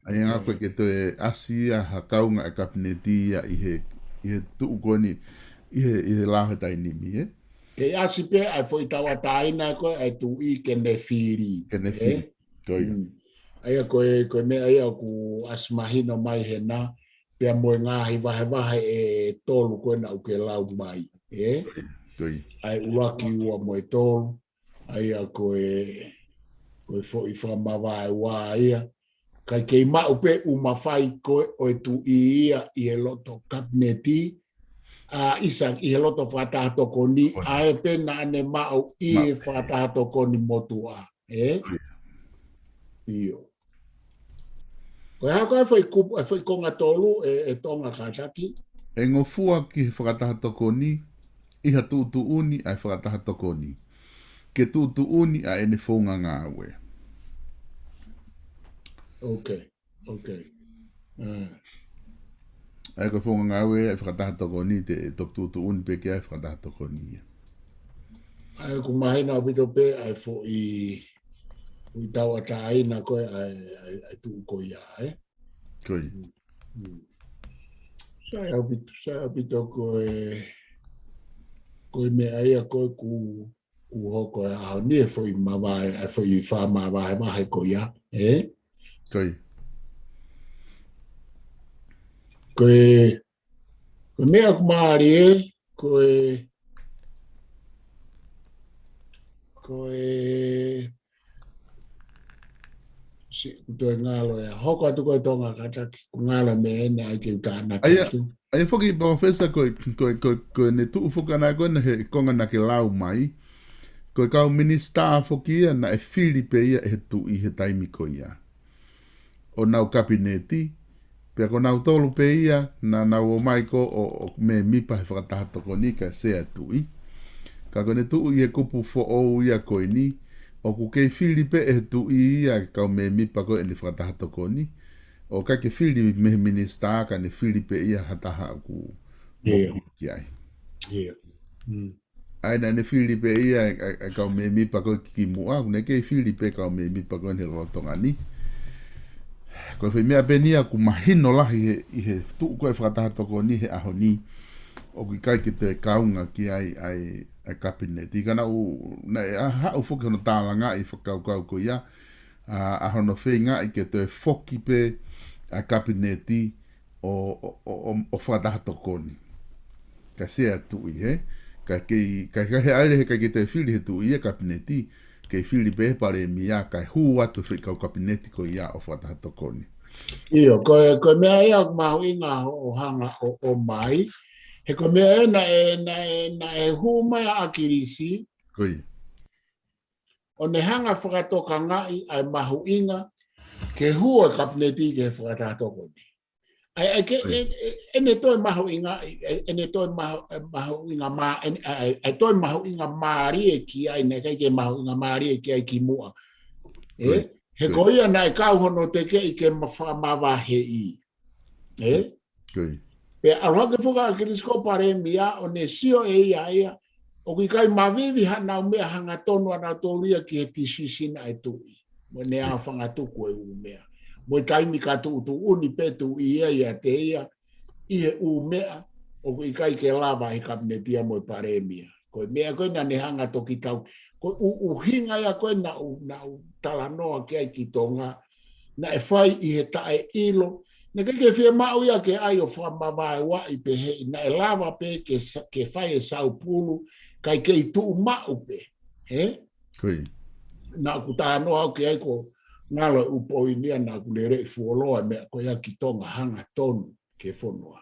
Aia ngā koe ke to e asia ha kaunga e kabineti ia i he tuu koni i he lahe tainimi, Ke asi pe ai foi tawa taina ko ai tu I ke ne firi. Aia koe me aia ku asmahino mai hena. Pea moe ngahi wahe e tolu koe na uke lau mai. Ai uaki ua moe tolu. Ai a koe fo I whamawa e wā ia. Kai kei mau pe umawhai koe o e tu ia I he loto kabineti. Isak I he loto whatahato koni. Ae pe na ane mau I he whatahato koni motua. Io. Koe hako e whai konga tolu e tonga kātaki. E ngofua ki he whakatahatoko ni, iha tūtu uni ai whakatahatoko ni. Ke tūtu uni a ene whaunga ngā ue. Okay, okay. Ai koe whaunga ngā ue ai whakatahatoko ni te tok tūtu uni pe ke ai whakatahatoko ni. Ai ku mahina pito pe ai fo i tau ata aina koe ai tu ko ia, Koi. Sa pito koe me aia koe ku hoko e au ni e fo i mawai, e fo i wha mawai mahe ko ia, Koi. Koe mea ku maari si kutoe ngalo ya hoko atu koe tonga kataki ku ngalo me ene ai ke utana katu. Ai foki professor koe ne tuu fuka na koe na he konga na ke lau mai. Koe kau minister foki ia na e Filipe ia e tu i he taimi ko ia. O nau kabineti, pia ko nau tolu pe ia, na nau o mai ko o me mipa he whakatahato ko ni ka sea tu i. Ka koe ne tuu i he kupu fo o ia koe ni, o ku kei Filipe e tu i ia kau me mipa ko e ni whakatahato ko ni. O ka ke Filipe me minister ka ne Filipe ia hataha ku ki ai. Aina ne Filipe ia kau me mipa ko ki mua, ne kei Filipe kau me mipa ko ne rotonga ni. Ko fe mea benia ku mahino lahi i he tu ko e whakatahato ko ni he aho ni. O ki kai ki te kaunga ki ai kabineti. Kana u, na e hau whuki hono tālanga i whakaukau ko ia. A hono whenga i ke te whoki pe a kabineti o whakatahato ko ni. Ka sea tu i he. Ka he aere he kai ki te whiri he tu i e kabineti. Kei Filipe pare mia kai hu atu whikau kabineti ko ia o whakatahato ko ni. Io, koe mea ea mahu inga o hanga o mai. He koe mea na e hu mai a akirisi. Koi. O ne hanga whakatoka ngai ai mahu inga ke hua kabineti ke whakatatoka ni. Ene toi mahu inga, ene toi mahu inga ma, ai toi mahu inga maari e ki ai ne kai ke mahu inga maari e ki ai ki mua. He ko ia na e kau hono te ke i ke mawa he i. Pe aroha ke whuka a kirisko pare mia o ne sio e ia o ki kai mawiwi hana o mea hanga tonu ana tōlia ki he tisisina e tui. Mo ne a whanga tuku e u mea. Mo i kaimi ka tu uni petu i ia te ia i he u mea o i kai ke lava he kabinetia mo i pare mia. Koe mea koe na ne hanga toki tau. Koe hinga ia koe na u talanoa ke ai ki tonga. Na e whai i he tae ilo. Na ke whia mau ia ke ai o whamawai wa i pe he. Na e lava pe ke whai e sau pulu. Kai ke i tuu mau pe. Koe. Na ku tānoa ke ai ko ngalo upoinia na kulere i fuoloa mea ko ia ki tonga hanga tonu ke whonua.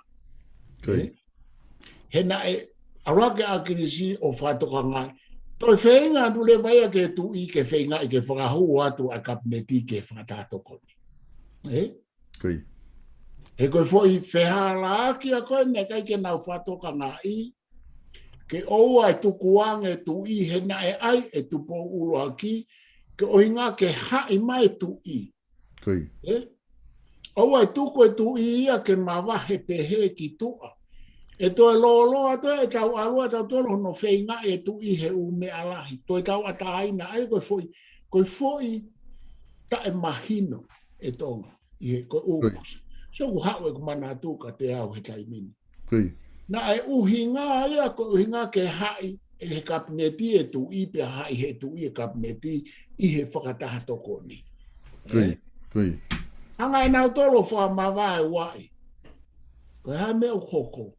He na e arake a kirisi o whatoka ngai. Toi whenga nule vai ke tu i ke whenga i ke whakahu atu a kabineti ke whakatatoko ni. He koe fwoi whehala aki a koe ne kai ke nau whatoka ngai. Ke oua e tukuang e tu i he na e ai e tupo ulo aki. Ke oinga ke hai mai tu i. Oua e tuku e tu i ia ke mawahe pehe ki tua. E toi loloa toi e tau alua tau tolo no whenga e tu i he u me alahi. Toi tau ata aina ai koe foi ta e mahino e tonga i he koe upus. So ku hau e kumana tuka te au he taimini. Na e uhinga ia koe uhinga ke hai e he kabineti e tu i pe hai he tu i e kabineti i he whakatahatoko ni. Hanga e nau tolo whamawai wai. Koe hai mea ukoko.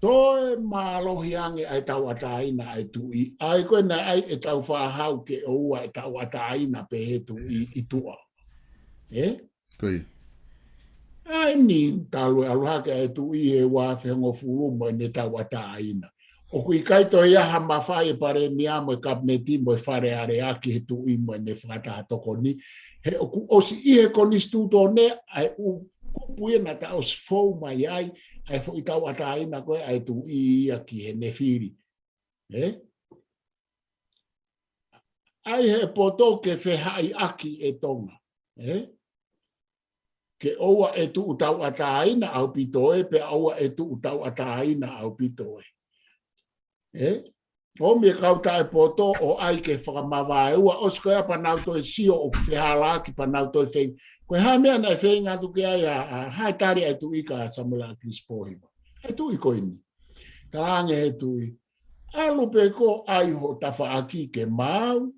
Toi mālohi ange ai tau ataina ai tu i. Ai koe nei ai e tau whahau ke oua e tau ataina pe he tu i tua. Ai ni talu aluha ke e tu i e wā whengo fulumo e ne tau ataina. O kui kai to ia ha mawhai pare mia mo kabineti mo whare are aki he tu i mo ne whakataha toko ni. He oku osi i he koni stuto ne ai u kupuia na ta os fou mai ai ai fo i tau ataina koe ai tu i aki he ne whiri. Ai he poto ke whehai aki e tonga. Ke oua e tu utau ataina au pitoe pe oua e tu utau ataina au pitoe. O me kauta e poto o ai ke whakamawa e ua oskoea panau toi sio o whehala ki panau toi wheng. Koe ha mea nei wheng atu ke ai a hai tari ai tu ika Samuela Crispohiva. Hai tu i koini. Tarange he tu i. Alu pe ko ai ho tawhaaki ke mau.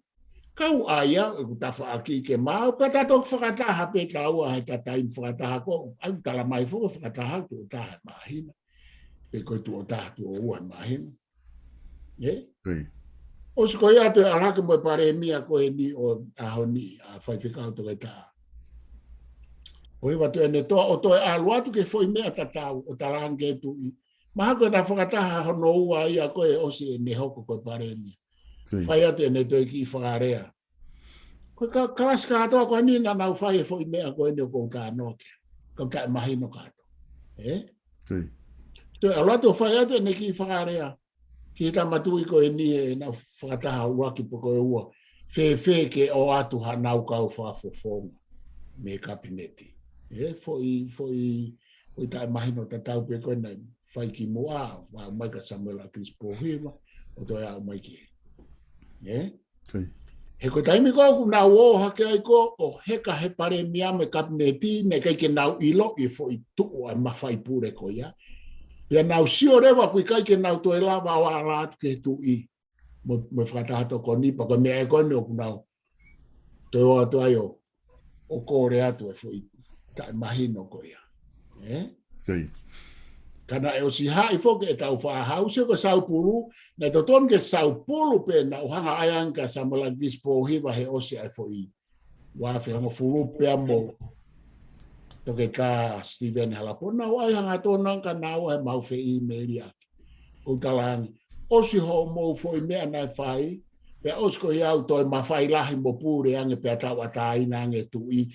Kau aia e ku tawhaaki ke mau. Pe tatok whakataha pe taua he tataim whakataha ko. Ai tala mai fuko whakataha tu o taha mahina. Pe koe tu o taha tu o ua mahina. O se koe atu alaka mo pare mia koe ni o ahoni a whaiwhikau to kai taa. O iwa tu ene toa o toi alu atu ke foi mea tatau o tarange tu i. Maha koe na whakataha hono ua ia koe o si ene hoko koe pare mia. Whai atu ene toi ki whakarea. Koe kalaska atoa koe ni na nau whai e foi mea koe ni o kou tā noke. Kou tā mahino kato. Toi alu atu whai atu ene ki whakarea. Ki ta matui ko ni e na whakataha ua ki poko e ua. Whe ke o atu ha nau kau whaafofonga me kabineti. Foi tai mahino tatau pe koe nei whai ki mua, wa mai ka Samuela Crispohiva, o toi au mai ki. He koe taimi ko ku nau o hake ai ko, o heka he pare mia me kabineti, ne kai ke nau ilo i foi tuku ai mawhai pure ko ia. Pia nau sio rewa kui kai ke nau toi lava o ala atu ke tu i. Mo whakataha toko ni, pako mea e koe o kunau. Toi o atu ai o kore atu e fui tai mahino ko ia. Kana e o si hai foke e tau whahau se ko Saupulu, na to ton ke Saupulu pe na uhanga ayanga Samuela Crispohiva he osi ai fui. Wafi hanga fulu pe mo. Toke ka Steven Halapona o ai hanga tōna ka nau he mau whi i meri aki. O talangi, osi ho mou foi mea nai whai, pe osko i au toi mawhai lahi mo pūre ange pe atau ataina ange tu i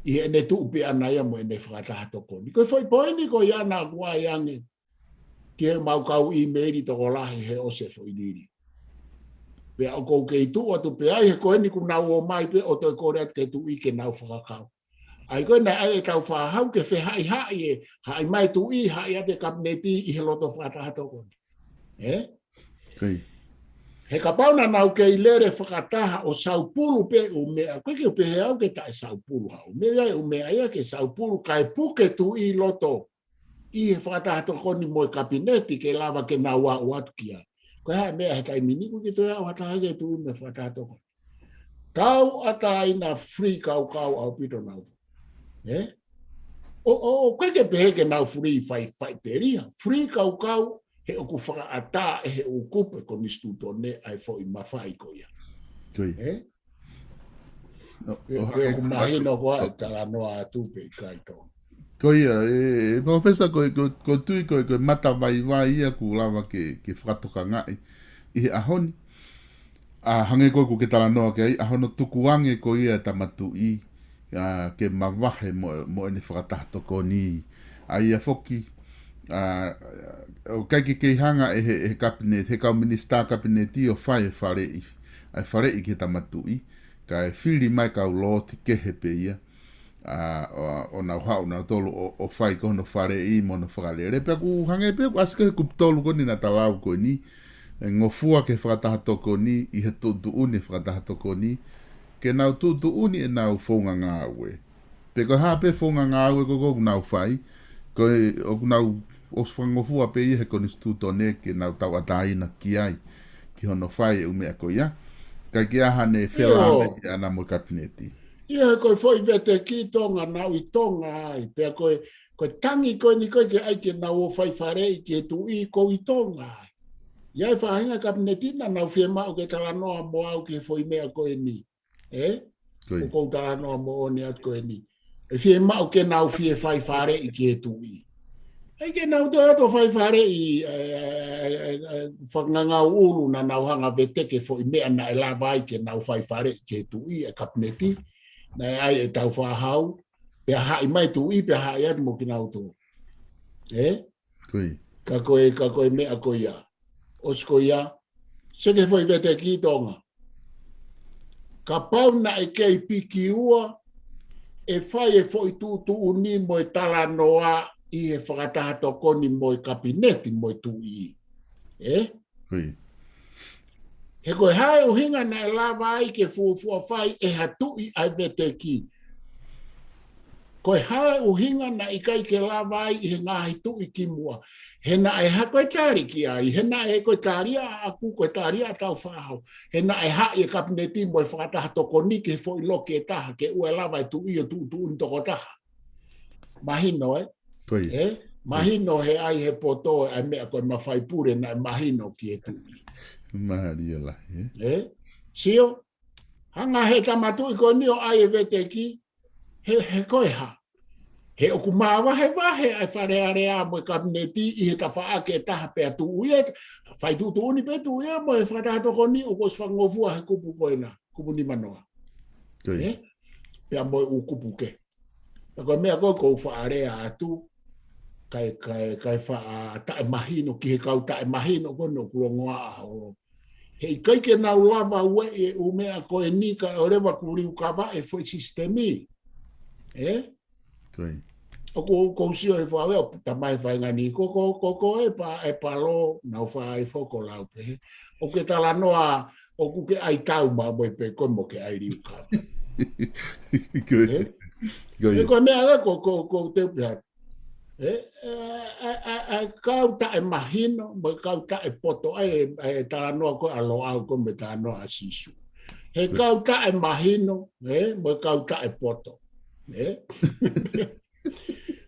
ene tu upe anaya mo ene whakataha toko. Ni koe foi poini ko i ana kuai ange ki he mau kau i meri toko lahi he ose foi diri. Pe au kou kei tu atu pe ai he koe ni ku nau o mai pe o toi kore at ke tu i ke nau whakakau. Ai koe nei ai e tau whahau ke whehai hai e hai mai tu i hai ate kabineti i he loto whakataha toko. He ka pauna nau ke i lere whakataha o Saupulu pe o mea. Koe ke pe he au ke tae Saupulu hau. Mea o mea ia ke Saupulu kai puke tu i loto. I he whakataha toko ni moe kabineti ke lava ke nau a o atu kia. Koe hai mea he tai miniku ke toia o hataha ke tu i me whakataha toko. Kau atai na free kau au pito nau. O koe ke pehe ke nau free whai teria. Free kau he oku whakaata e he ukupe ko nistuto ne ai fo i mawhai ko ia. Koe oku mahino koa e tala noa atu pe i kaito. Ko ia, profesa ko tui ko mata vai ia ku lava ke whakatoka ngai i he ahoni. A hange ko ke tala noa ke ai ahono tukuange ko ia tamatu i ke mawahe mo ene whakataha ko ni. Ai a foki o kai ke hanga e he kabinet, he kau minister kabineti o whare i ke tamatu i. Ka e whiri mai kau lo ti kehe pe ia. O nau hau nau tolu o whai kono whare i mono whakalere. Pea ku hange pe ku aske ku tolu koni na talau ko ni. Ngofua ke whakataha toko ni i he tutu uni whakataha toko ni. Ke nau tutu uni e nau whaunga ngā ue. Pe ko hape whaunga ngā ue ko nau whai. Ko o nau os whangofua pe i he koni stuto ne ke nau tau ataina ki ai. Ki hono whai e umea ko ia. Kai ki ahane whela ame i ana mo kabineti. Ia koe foi vete ki tonga nau i tonga ai. Pea koe tangi koe ni koe ke ai ke nau o whai wharei ke tu i ko i tonga ai. Ia e whahinga kabineti na nau whie mau ke tala noa mo au ke foi mea koe ni. O kou tala noa mo o ni at koe ni. E whie mau ke nau whie whai wharei ke tu i. Ai ke nau to fai fare I whanganga uru na nau hanga vete ke fo I mea na e la vai ke nau fai fare ke tu I e kapneti na ai e tau whahau pe hai mai tu I pe hai atu mo ki nau to. Ka koe mea koe ia. Os koe ia, se ke foi vete ki tonga. Ka pau na e kei piki ua, e whai e foi tu uni mo e tala noa I e whakataha tokoni mo e kapineti mo e tu I. He koe hae uhinga na e lava ai ke fuafua whai e hatui ai vete ki. Koe hae uhinga na I kai ke lava ai I he ngahi tui ki mua. He na e ha koe tāri ki ai. He na e koe tāria aku koe tāria tau whahau. He na e ha I e kapineti mo e whakataha tokoni ke foi loke e taha ke ue lava e tu I o tu ntoko taha. Mahino Mahino he ai he poto ai mea koe mawhai pure na mahino ki e tu I. Maharia la. Sio, hanga he tamatu I koe nio ai e vete ki, he koe ha. He oku mawa he wahe ai whare area mo e kabineti I he tawha ake taha pea tu uia, whai tu uni pe tu uia mo e whakataha toko ni o kos whangofua he kupu koe na, kupu ni manoa. Pea mo e u kupu ke. Koe mea koe kou whaarea atu, kai wha tae mahino ki he kau tae mahino koe no kurongoa aho. Hei kai ke nau lava ue e u mea koe ni ka o rewa kuriu kawa e foi sistemi. O kou sio e whaweo tamai whaingani ko e pa lo nau whaai whoko lau pe. O ke tala noa o ku ke ai tau ma mo e pe koe mo ke ai riu kawa. E koe mea ko te upihat. Kau tae mahino, mo kau tae poto, ai tala noa koe alo au koe me tala noa asisu. He kau tae mahino, mo kau tae poto.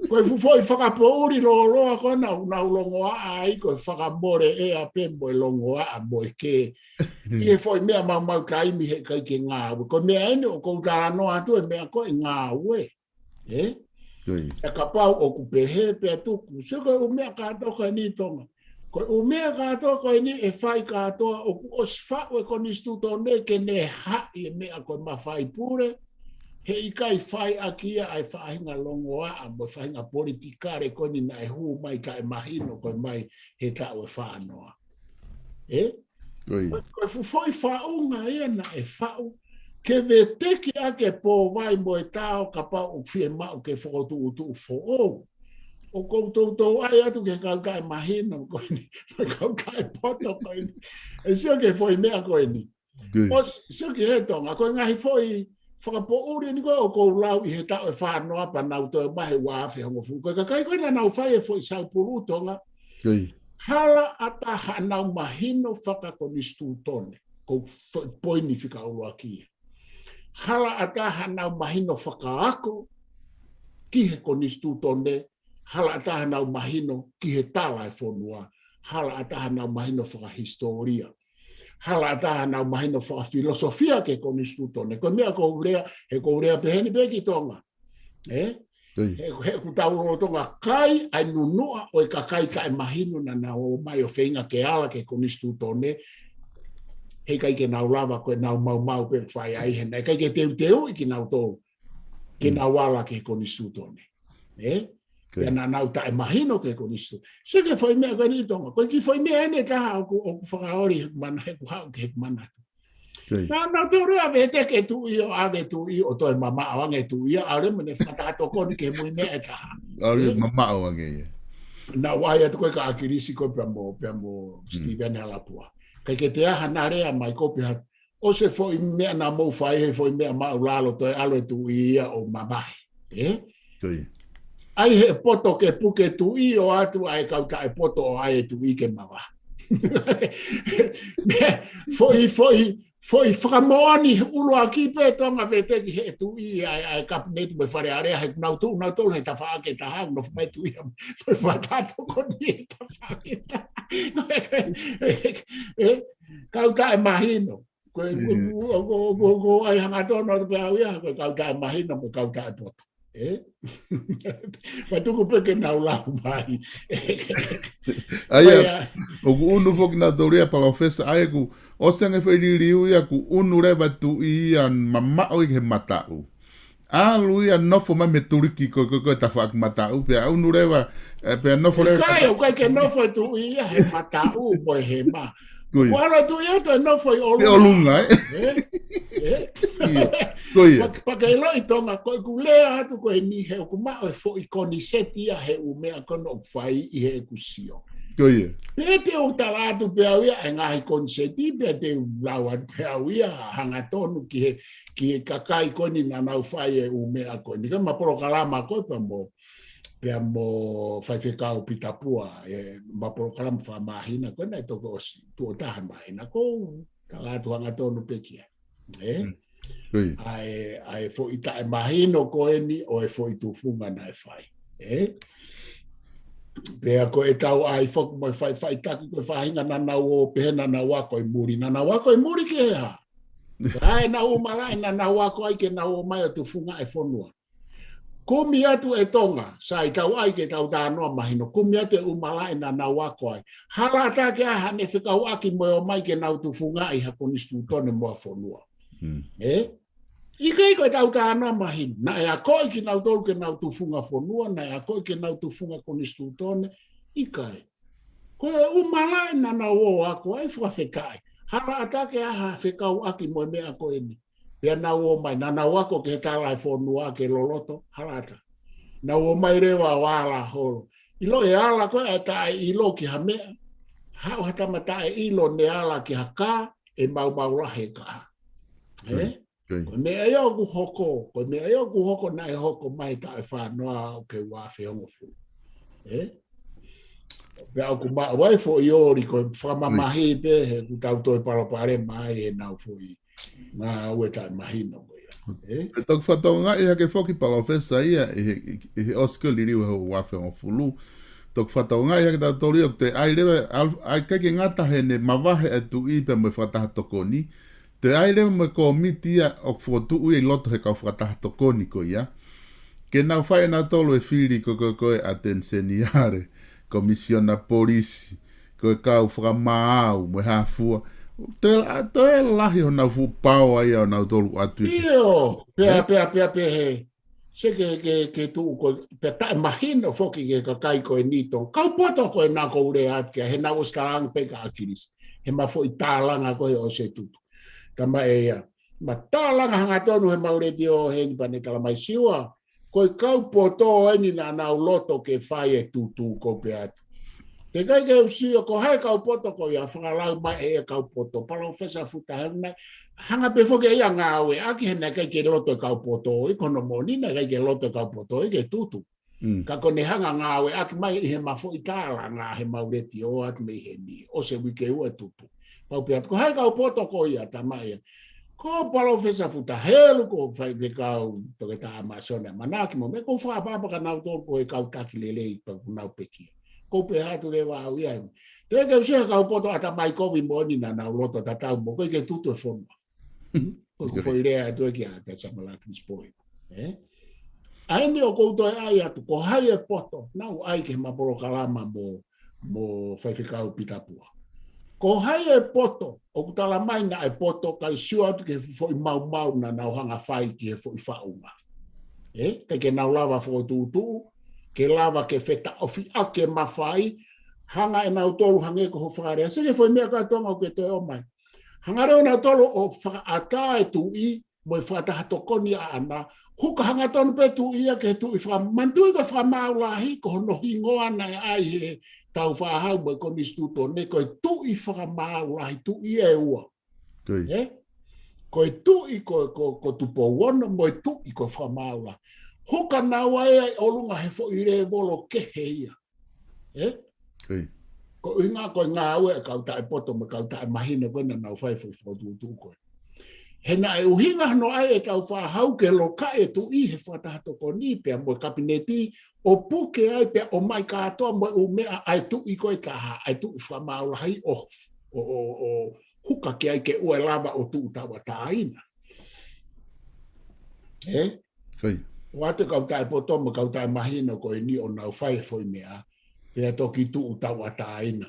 Koe fufoi whakapouri loa koe nau longoa ai, koe whakamore e a pe mo e longoa mo e ke. I he foi mea mau kaimi he kai ke ngā ue. Koe mea ene o kou tala noa atu e mea koe ngā ue. E ka pau o ku pehe pe tuku. Se koe o mea katoa koe ni tonga. Koe o mea katoa koe ni e whai katoa o ku os whau e koni stuto ne ke ne hai e mea koe mawhai pure. He ikai whai akia ai whahinga longoa a mo whahinga politikare koe ni na e hu mai ka e mahino koe mai he tau e whanoa. Koe fufoi whaunga ia na e whau. Ke veteki ake po vai mo e tau ka pau o fie mau ke whakotu utu fo o. O koutou ai atu ke kauka e mahino koe ni. Kauka e poto koe ni. E sio ke foi mea koe ni. O sio ke he tonga. Koe ngahi foi whakapo uri ni koe o kou lau I he tau e whanau pa nau to e mahe wafe hongo fu. Koe kakai koe na nau whai e foi saupuru tonga. Hala ata hanau mahino whakakonistu tone. Kou poini whika urua kia. Hala ata hanau mahino whakaako ki he konistu tone, hala ata hanau mahino ki he tala e whonua, hala ata hanau mahino whakahistoria, hala ata hanau mahino whakafilosofia ke konistu tone. Koe mea he kourea peheni peki tonga. He kutaulo tonga kai ai nunua o e kakai ka e mahino na nao mai o whainga ke ala ke konistu tone, he kai ke nau lava koe nau mau pe whai ai hena. He kai ke teu I ki nau tō. Ke nau wala ke konistu tone. Pea na nau tae mahino ke konistu. Se ke whai mea koe ni tonga. Koe ki whai mea ene taha o ku whakaori he kumana he kuhau ke he kumana. Nau tōru ave te ke tu I o ave tu I o toi mama awange tu I a remene whatato koni ke mui mea e taha. Aure mama awange. Na wai atu koe ka akirisi koe pia mo Steven Halapua. Kai ke te aha narea mai kopi hat. O se foi mea na mou whai he foi mea maulalo toi alo e tu ia o mamahe. Ai he poto ke puke tu I o atu ai kauta e poto o ai e tu I ke mawa. Foi whakamoani ulu aki pe tonga vete ki he tu I ai kapineti me whare area he nau tō he ta whaake ta hau no whamai tu I me whatato koni ta whaake ta. Kauta e mahino. Koe ai hanga tōna te pēhau ia, koe kauta e mahino me kauta e poto. Patuku peke na ulau mai. Aia, o ku unu foki na tauria palofesa, aia ku osanga whai liu ia ku unu rewa tu ia mamao i he matau. Alu ia nofo mai me turiki ko ta whaak matau, pia unu rewa, pia nofo rewa. Kai o kai ke nofo tu ia he matau mo he ma. Ko ala tu ia to nofo i olunga. Olunga, Pakailo i tonga koe ku lea atu koe ni he o ku mao e fo i koni seti a he umea kono whai i he kusio. Pea te o tala atu pea uia e ngahi koni seti pea te lawa pea uia hanga tonu ki he kakai koni na nau whai e umea koni. Ka maporo kalama koe pea mo whai whekau pitapua e maporo kalama wha mahina koe nei toko osi tuo taha mahina ko tala atu hanga tonu pekia. Ai fo ita e mahino ko eni o e fo i tufunga na e whai. Pea ko e tau ai fok mo whai taki ko whahinga na nau o pehena na wako i muri. Na wako i muri ke hea. Ai na o malai na wako ai ke na o mai o tufunga e whonua. Kumi atu e tonga, sa i tau ai ke tau tānoa mahino. Kumi atu e umalai na wako ai. Harata ke aha ne whikau aki mo o mai ke nau tufunga i hakonistu tone mo a whonua. Ika iko e tau tānoa mahino. Na e a koi ki nau tolu ke nau tufunga whonua, na e a koi ke nau tufunga konistu tone, ika e. Ko e umalai na o ako ai whawhekai. Harata ke aha whikau aki mo mea ko eni. Pea na o mai, na wako ke tālai whonua ke loloto, harata. Na o mai rewa wala holo. Ilo e ala koe e tae ilo ki hamea. Hau hata mata e ilo ne ala ki haka e mau lahe ka. Ko mea eo ku hoko, ko mea eo ku hoko na e hoko mai tae whanoa o ke wafe hongofu. Pea o ku maa waifo i ori ko whamamahi pe he ku tau toi parapare mai e nau fui. Nga ue tai mahino. E toku whatonga i hake whoki palofesa ia i osko liriu hau wafe o fulu. Toku whatonga i hake tau tori o te ai lewe, ai kake ngata he ne mawahe e tu i pe mo whataha tokoni. Te ai lewe mo ko miti ia o whotu ui loto he kau whataha tokoni ko ia. Ke nau whae na tolu e whiri ko koe atenseniare, komisiona polisi, ko kau whakamaau mo hafua. Te lahi o nau fupau ai o nau tolu atu. Iyo, pea he. Se ke tu ko pe ta mahino foki ke kai ko nito. Kau poto ko na ko ure atia he na ustarang pe ka akiris. He ma fo italanga ko o se tutu. Tama e ma talanga hanga tonu he maure dio he ni pane kala mai siwa. Ko kau poto eni na na loto ke fai e tutu ko pe atu. Te kai ke usio ko hai kau poto ko ia whakalau mai e kau poto. Palo whesa futa hana. Hanga pe foke ia ngawe. Aki hena kai ke loto kau poto. I kono moni na kai ke loto kau poto. I ke tutu. Ka kone hanga ngawe. Aki mai i he mafo i tāla ngā he maureti o atu me he ni. O se wike ua tutu. Pau pe atu. Ko hai kau poto ko ia tamai. Ko palo whesa futa helu ko whai ke kau toke tā amasona. Manaki mo me ko whapapa ka nau tō ko e kau taki lelei pa nau peki. Ko pe hatu le wa ia. Te ke usia kau poto ata mai kovi moni na na loto tatau mo ko ke tutu e fono. Ko foi rea to ki ata samala kispoi. Ai ni o ko to ai atu ko hai e poto. Na ai ke mapolo kalama mo fai fikau pitapua. Ko hai e poto o kutala mai na e poto kai sio atu ke foi mau na na hanga fai ki e foi fauma. Ke na lava fo tu ke lava ke feta ofi ake mafai hanga e nau tolu hange ko whakarea. Se ke foi mea katoa o ke te o mai. Hanga reo nau tolu o whakaata e tu i mo i whataha tokoni a ana. Huka hanga tonu pe tu i a ke tu i whamantui ka whamaulahi ko hono hingoa na e ai he tau whahau mo i konistu tone ko i tu i whamaulahi tu i e ua. Ko i tu i ko tupo wono mo i tu i ko whamaulahi. Huka naua e olunga he fo i re volo ke heia. Ko inga ko ngā ue kau tae poto me kau tae mahina koina nau whai fo tu koe. He na e uhinga no ai e kau whahau ke loka e tu i he whatahato ko ni pia mo kabineti o puke ai pia o mai katoa mo u mea ai tu i koe taha ai tu i whamaulahi o huka ke ai ke ue lava o tu utawa taina. Wate kau tae potoma, kau tae mahino ko ni o nau whai foi mea, pea toki tu utau ataina.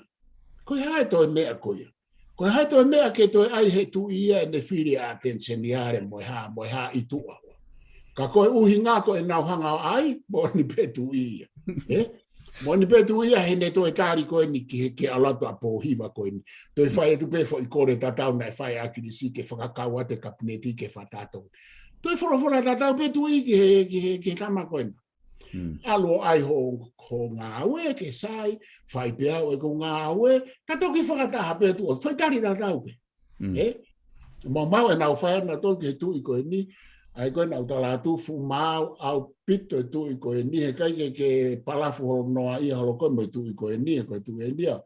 Koe hae toi mea koe. Koe hae toi mea ke toi ai he tu ia e ne whiri a tenseniare moi ha i tua. Ka koe uhi ngā koe nau hanga ai, mo ni petu ia. Mo ni petu ia he ne toi tāri koe ni ke alato a pōhiwa koe ni. Toi whai e tu pe fo i kore tatau nai whai a kirisi ke whakakau ate kapineti ke whatatou. Toi whorofora tatau petu i ke kama koe na. Alo ai ho ngā aue ke sai, whai pea o e ko ngā aue, ka toki whakataha petu o, whai tari tatau pe. Mau e nau whai na toki he tu i koe ni, ai koe nau tala tufu mau au pito e tu i koe ni, he kai ke palafu holo noa ia holo koe me tu i koe ni, he koe tu e ni a.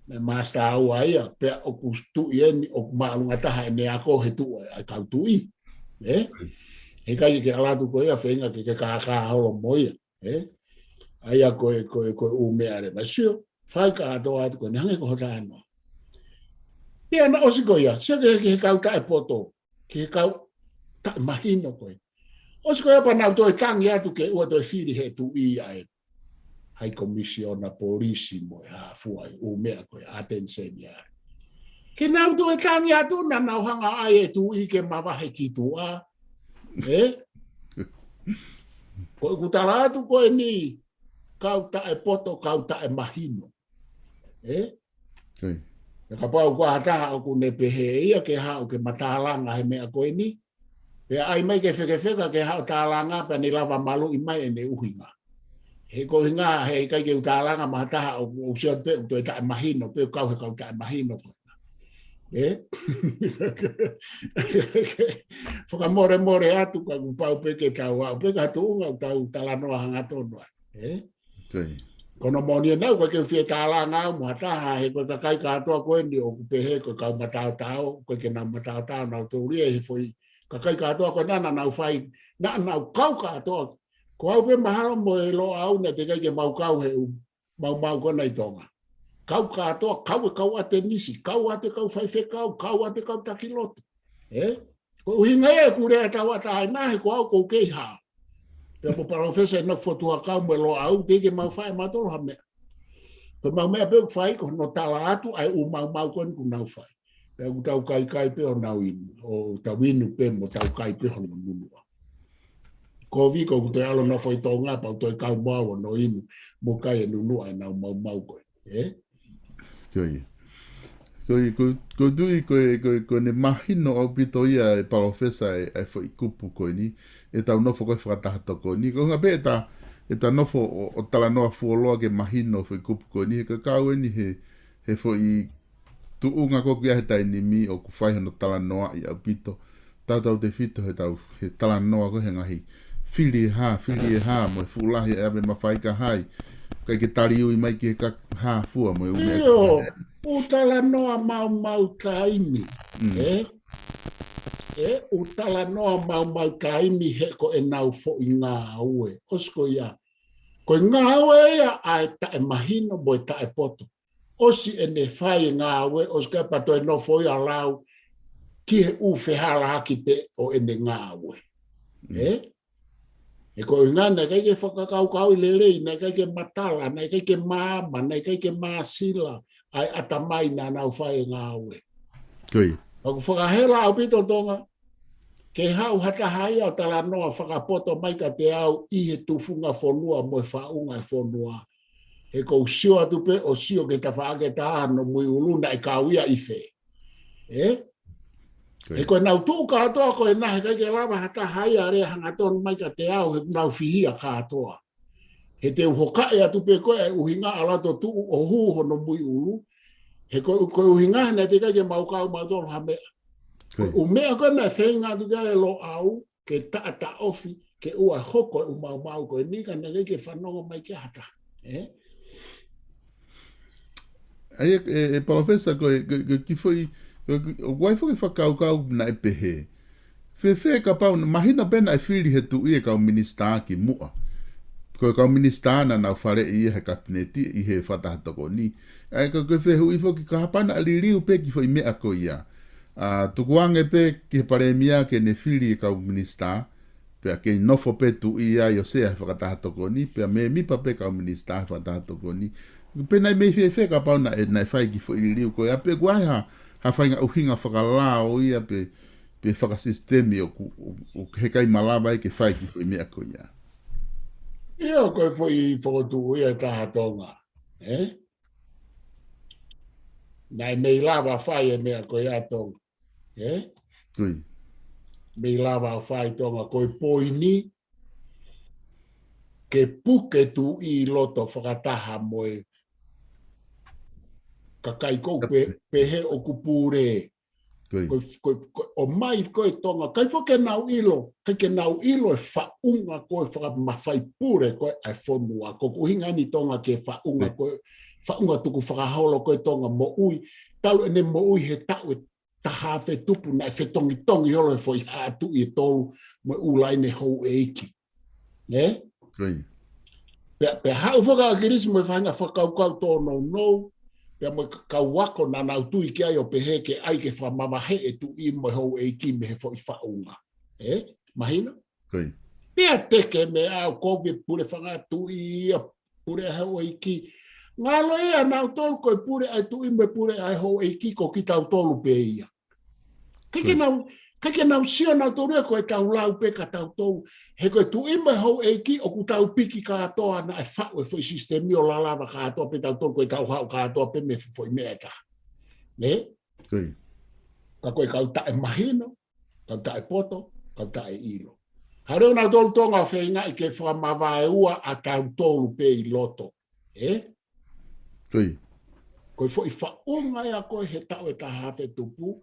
Me maasta au a ia, pea o ku tu i eni, o ku maalunga taha e ne ako he tu ai kau tu i. He kai ke alatu koe a whenga ke kākā holo moia. Ai a koe umea re masio, whai ka atoa atu koe, nehange ko hota anoa. Pea na osi koe ia, sia ke kau tae poto, ke kau tae mahino koe. Osi koe apa nau toi tangi atu ke ua toi whiri he tu i ai. Hai komisiona polisi moi hafuai umea koe atenseniare. Ke nau toi tangi atu na nau hanga ai e tu i ke mawahe ki tua. Koe kutala atu koe ni kau tae poto, kau tae mahino. Ka pau kua hataha o kune pehe ia ke hao ke matalanga he mea koe ni. Pea ai mai ke whekewheka ke hao tālanga pa ni lava malu i mai e ne uhinga. He koe hinga he kai ke utālanga mahataha o usia pe u toi tae mahino, pe kau he kau tae mahino koe. Whakamore atu ka kupau peke tau au, peka tuunga u tau talanoa hanga tonua. Kono monia nau kwa ke whie tālanga au muhataha, he koe kakai katoa koe ni o kupehe koe kau matao tau, koe ke nau matao tau nau tauria he foi kakai katoa koe nana nau whai, nau kau katoa. Ko au pe mahalo mo e lo au na te kai ke mau kau he u, mau kona i tonga. Kau katoa, kau ate nisi, kau ate kau whaife kau ate kau takiloto. Ko uhinga e kure tau atahe nahe ko au kou kei hao. Pea po parofesa e na fotua kau mo e lo au, te ke mau whai matoro ha mea. Ko mau mea pe whai ko no tala atu ai u mau koni ku nau whai. Pea ku tau kai pe o nau inu, o tau inu pe mo tau kai pe ho no nunua. Ko viko ku te alo na whai tonga pau toi kau mau o no inu, mo kai e nunua e nau mau koe. Ko tui ko ne mahino o pito ia e parofesa e fo i kupu koe ni, e tau nofo koe whakatahato koe ni. Ko ngā pe e ta nofo o tala noa fuoloa ke mahino fo i kupu koe ni, he kakau e ni he fo i tuunga ko kia he taini mi o ku whaihono tala noa i au pito. Tau te fito he tala noa ko he ngahi whiri e ha, mo e fulahi e ave mawhaika hai. Kai ke tari ui mai ki he ka fua mo e umea. Io, utala noa mau taimi. Utala noa mau taimi he ko e nau fo i ngā aue. Osko ia. Ko ngā aue ia ai tae mahino mo e tae poto. Osi e ne whai ngā aue, oska pato e no fo i alau ki he uwhehara haki pe o e ne ngā aue. E ko ngā nei kai ke whakakau i lelei, nei kai ke matala, nei kai ke māma, nei kai ke māsila, ai atamai nā nau whai ngā aue. Aku whakahela au pito tonga, ke hau hatahai au tala noa whakapoto mai ka te au i he tufunga whonua mo e whaunga e whonua. He kou sio atu pe o sio ke ta whaake ta ano mui uluna e kauia i whe. E koe nau tū katoa koe nahe kai ke lava hata hai a rea hangatonu mai ka te au he nau whihia katoa. He te uhokae atu pe koe e uhinga alato tū o hūho no mui ulu. He koe uhinga hana te kai ke maukau mautoro ha mea. Umea koe na whenga tu kai lo au ke taata ofi ke ua hoko e umau koe nika na kai ke whanonga mai ke hata. Ai e parofesa koe ki foi o waifo ke whakaukau na e pehe. Whewhe ka pau, mahina pena e whiri he tu i e kau minister ki mua. Koe kau minister na nau whare i he kabineti i he whatahatoko ni. Ai ka koe whehu i ki ka hapana aliriu pe ki foi mea ko ia. Tukuange pe ki he paremia ke ne whiri e kau minister. Pea ke nofo petu i ai o sea whakatahatoko ni, pea me mi pape ka o minista whakatahatoko ni. Pena i mei fe ka pau na e na whai ki fo i riu ko ia pe guai ha whainga uhinga whakalao ia pe whakasistemi o he kai malawa i ke whai ki fo i mea ko ia. Ia koe foi whakatu ia tahatonga. Nai mei lava whai e mea koe atonga. Tui. Mei lava whai tonga koe poini ke puke tu i loto whakataha moe kakai kou pehe o kupure. O mai koe tonga, kai whake nau ilo, kai ke nau ilo e whaunga koe whakamawhai pure koe ai whonua. Ko kuhinga ni tonga ke whaunga koe, whaunga tuku whakaholo koe tonga mo ui, talu ene mo ui he tau e taha whe tupu na e whetongi tongi holo e whoi hatu i tolu mo ulaine hou e iki. Pe hau whakakirisi mo e whainga whakaukau tōno nou, pea mo kau wako na nau tui ki ai o pehe ke ai ke whamamahe e tu i mo hou e ki me he fo i whaunga. Mahina? Pea teke me au COVID pure whanga tu i a pure hou e ki. Ngalo ea nau tolu koe pure ai tu i me pure ai hou e ki ko ki tau tolu pe ia. Kake nau sio nau tolu e koe tau lau pe ka tau tolu. He koe tu i me hou e ki o ku tau piki ka atoa na e whau e fo i sistemi o la lava ka atoa pe tau tolu koe tau hau ka atoa pe me fo i mea ka. Ka koe kau tae mahino, kau tae poto, kau tae ilo. Hareo nau tolu tonga o whenga i ke whamawae ua a tau tolu pe i loto. Koe fo i whaunga ea koe he tau e taha whe tupu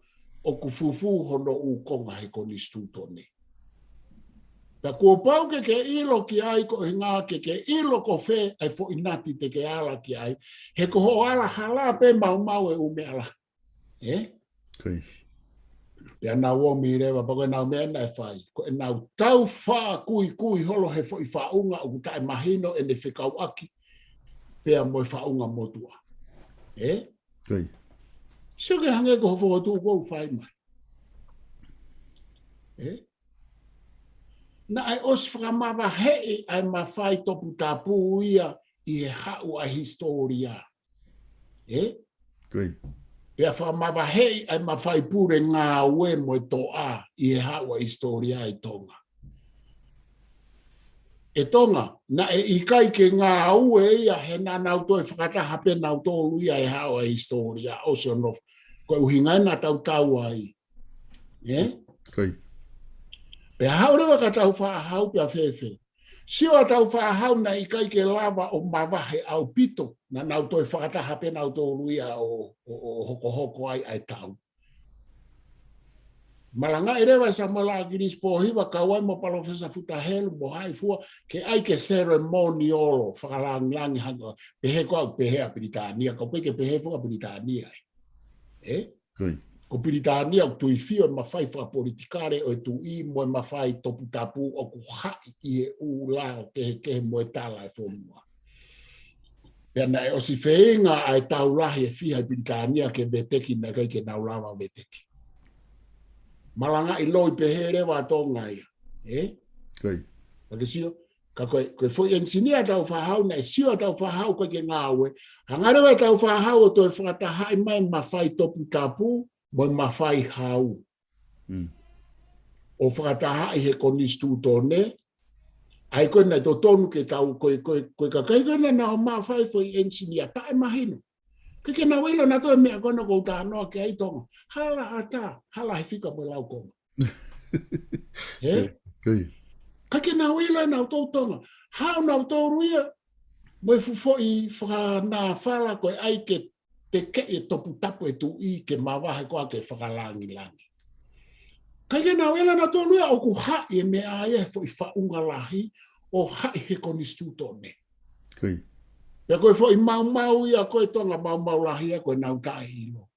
o ku fufu hono u konga he koni stutone. Ta kua pau ke ilo ki ai ko ngā ke ilo ko whe ai fo inati te ke ala ki ai. He ko ho ala hala pe mau e ume ala. Pea nau o mi rewa pako nau mea nai whai. Ko e nau tau wha kui holo he fo i whaunga o kutai mahino e ne whikau aki. Pea mo i whaunga motua. Sio ke hange ko hofo tu kou whai mai. Na ai os whakamawa hei ai mawhai topu tapu ia i he hau a historia. Pea whakamawa hei ai mawhai pure ngā ue mo e toa i he hau a historia i tonga. E tonga, na e ikai ke ngā ue ia he nā nau toi whakataha pe nau tōlu ia e hau a historia. Oso no, koe uhingai nā tau ai. Pe hau rewa ka tau whaahau pia whewhe. Sio a tau whaahau na ikai ke lava o mawahe au pito na nau toi whakataha pe nau tōlu ia o hoko ai tau. Malanga e rewa sa mala akiris pohiwa kawai mo palofesa futahelu mo hai fua ke ai ke ceremoniolo whakalangi hanga pehe ko au pehe a Britania ko peke pehe fua Britania. Ko Britania o tui fio ma fai fa politikare o tu i mo ma fai topu tapu o ku hai i u la ke mo tala e fonua. Pena e o si feinga ai tau lahi e fiha Britania ke veteki na kai ke naulawa veteki. Malanga i loi pehe rewa tonga ia. Pake sio, ka koe foi ensinia tau whahau na e sio tau whahau koe ke ngāwe. Hangarewa tau whahau o toi whakatahai mai ma fai topu tapu mo ma fai hau. O whakatahai he konistu tone. Ai koe nei to tonu ke tau koe ka kai koe na o ma fai foi ensinia tae mahino. Ke na wilo na to mea kono ko ta no ke ai tonga. Hala he fika mo lau konga. Ke na wilo na to tonga. Hau na to ruia. Mo fufo i fra na fala ko ai ke te ke e topu tapu e tu i ke mawahe ko ke whakalangi langi. Ke na wilo na to ruia o ku hai e mea ai fo i whaunga lahi o hai he konistu tone. Pea koe fo i mau ia koe tonga mau lahi a koe nau tae hilo.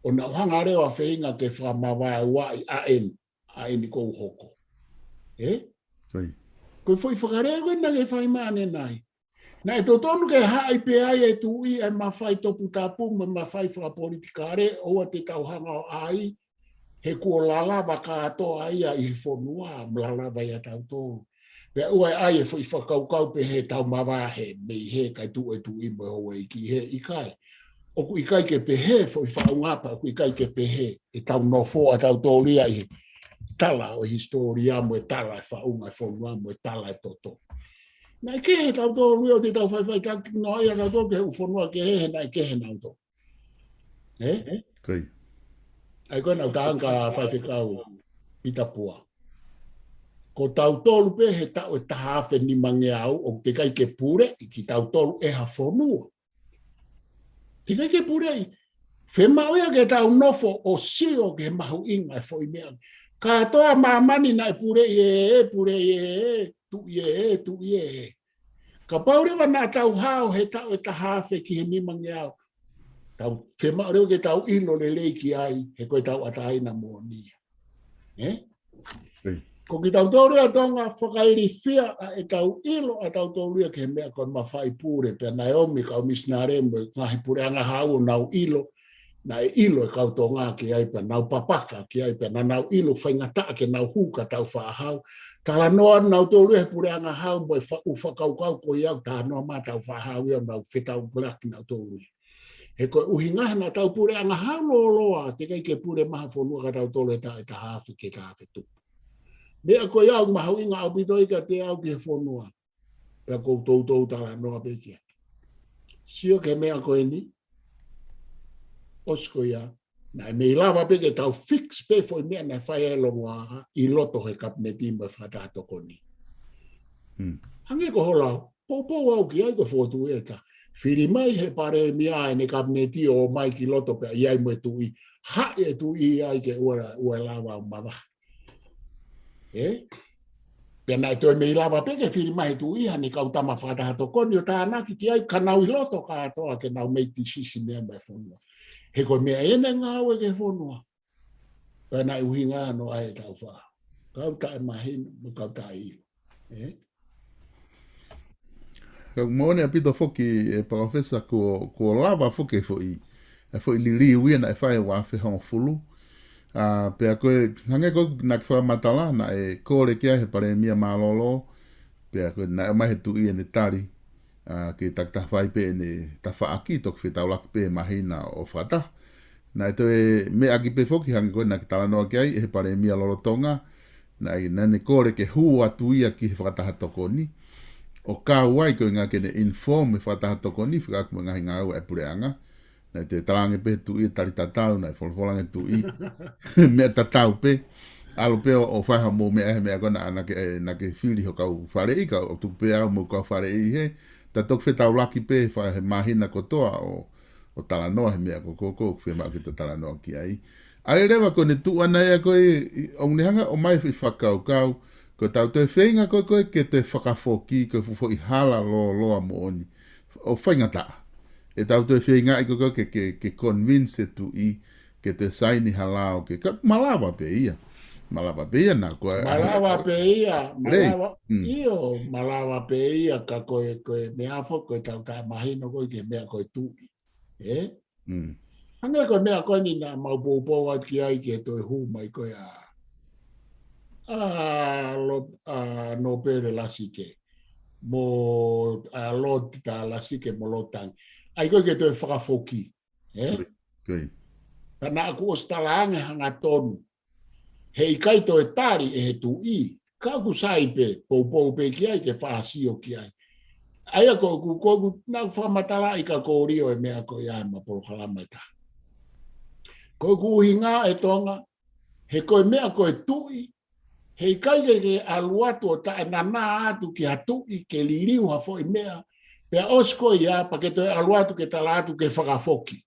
O nau hanga rewa whenga ke whamawai wai a eni kou hoko. Koe fo i whakarea koe nage whaimane nai. Na e tonu ke hai pe ai e tu i e mawhai topu tapu me mawhai whakapolitikare o te tau hanga o ai he kua lalawa katoa ia I whonua, mlalawa ia tautou. Pea ua ai e fwoi whakaukau pe he tau mawahe, mei he kai tu e tu I mo hoa I ki he ikai. Oku ikai ke pehe, fwoi whaungapa, oku ikai ke pehe, e tau nofo a tautou ria I tala o historia mo e tala e whaunga e whonua mo e tala e toto. Nai ke he tautou ria o te tau whaiwhai tātik no ia tautou ke hu whonua ke he, nai ke he nauto. Kai. Ai koe nau tāanga whaiwhikau I tapua. Ko tautolu pe he tau e tahawhe ni mange au o te kai ke pure I ki tautolu e ha whonua. Te kai ke pure I whemau ia ke tau nofo o sio ke mahu inga e fwoi mea. Ka toa mamani na e pure tu e. Ka paurewa na tau hao he tau e tahawhe ki he ni mange au. Tau whemau reo ke tau ilo le leiki ai he koe tau ataina mo nia. Ko ki tau tōrea tonga whakairi whia e tau ilo a tau tōrea ke mea koe mawhai pūre pe Naomi kau misnare mo e ngahi pūre anga hau nau ilo na e ilo e kau tō ngā ki ai pe nau papaka ki ai pe na nau ilo whaingata ke nau huka tau whaahau. Tala noa nau tōrea pūre anga hau mo e whakaukau ko iau tā noa mā tau whaahau iau nau whetau blaki nau tōrea. He koe uhingaha na tau pūre anga hau loa te kai ke pūre maha whonua ka tau tōrea ta e ta hawhi ke ta hawhi tupu. Mea koe au mahu inga au pito ika te au ke whonua. Pea kou tautou tala noa pekia. Sio ke mea koe ni. Osko ia. Na e mei lava peke tau fix pe foi mea na whai e longa I loto he kapneti ma whatato ni. Hange ko holau. Popo au ki ai ko whotu e ta. Whiri mai he pare mea e ne kapneti o mai ki loto pea iai mo e tui. Ha e tui ai ke ua lava o mawa. Pena e toi mei lava peke whiri mahi tu iha ni kau tama whatahato koni o tānaki ki ai ka nau I loto katoa ke nau meiti sisi mea mai whonua. He koe mea ene ngā ue ke whonua. Pena e uhi ngā no ai tau wha. Kau tae mahi no kau tae ilo. Kau moone a pito whoki e profesa ko lava whoke fwoi. E fwoi liri uia na e whae wawhi hongo fulu. Pea koe, hange koe na ki whamatala na e kore kia he pare mia malolo, pea koe na e mahe tu I ne tari, ke takta whai pe ne ta whaaki tok whetau laki pe mahina o whata. Na e toe me aki pe whoki hange koe na ki tala noa kia he pare mia lolo tonga, na e nane kore ke hua tu ia ki he whataha toko ni. O ka uai koe ngā kene inform he whataha toko ni, whikaku mo ngahi ngā ua e pureanga. Na te talange pe tu I tari tatau na folfolange tu I me tatau pe alo pe o faha mo me me agona na ke fili ho kau fare I ka o tu pe au mo ka fare I he ta tok fe tau laki pe fa he mahina kotoa o tala noa he me ko fe ma ki tala noa ki ai rewa ko ne tu ana ia ko o ne hanga o mai fi fakau kau ko tau te feinga ko ke te whakafoki ko fo I hala lo mo oni o fainga ta e tau te whenga I koko ke convince tu I ke te saini halao ke malawa pe ia. Malawa pe ia na koe. Malawa pe ia. Malawa pe ia ka koe mea fo koe tau tae mahino koe ke mea koe tu I. Hange koe mea koe ni na maupoupoa ki ai ke toi hu mai koe no pere lasike. Mo lot ta lasike mo lotang. Ai koe ke toi whakafoki. Tana aku o stalaange hanga tonu. Hei kai toi tari e he tu I. Ka ku sai pe, pou pe ki ai ke whaasio ki ai. Ai a koe nau whamatala I ka kōrio e mea koe ai ma porokalama ta. Koe kuhi ngā e tonga, he koe mea koe tui, hei kai ke aluatu o tae nana atu ki hatui ke liriu hafo I mea, pea osko ia pa ke toi aluatu ke talatu ke whakafoki.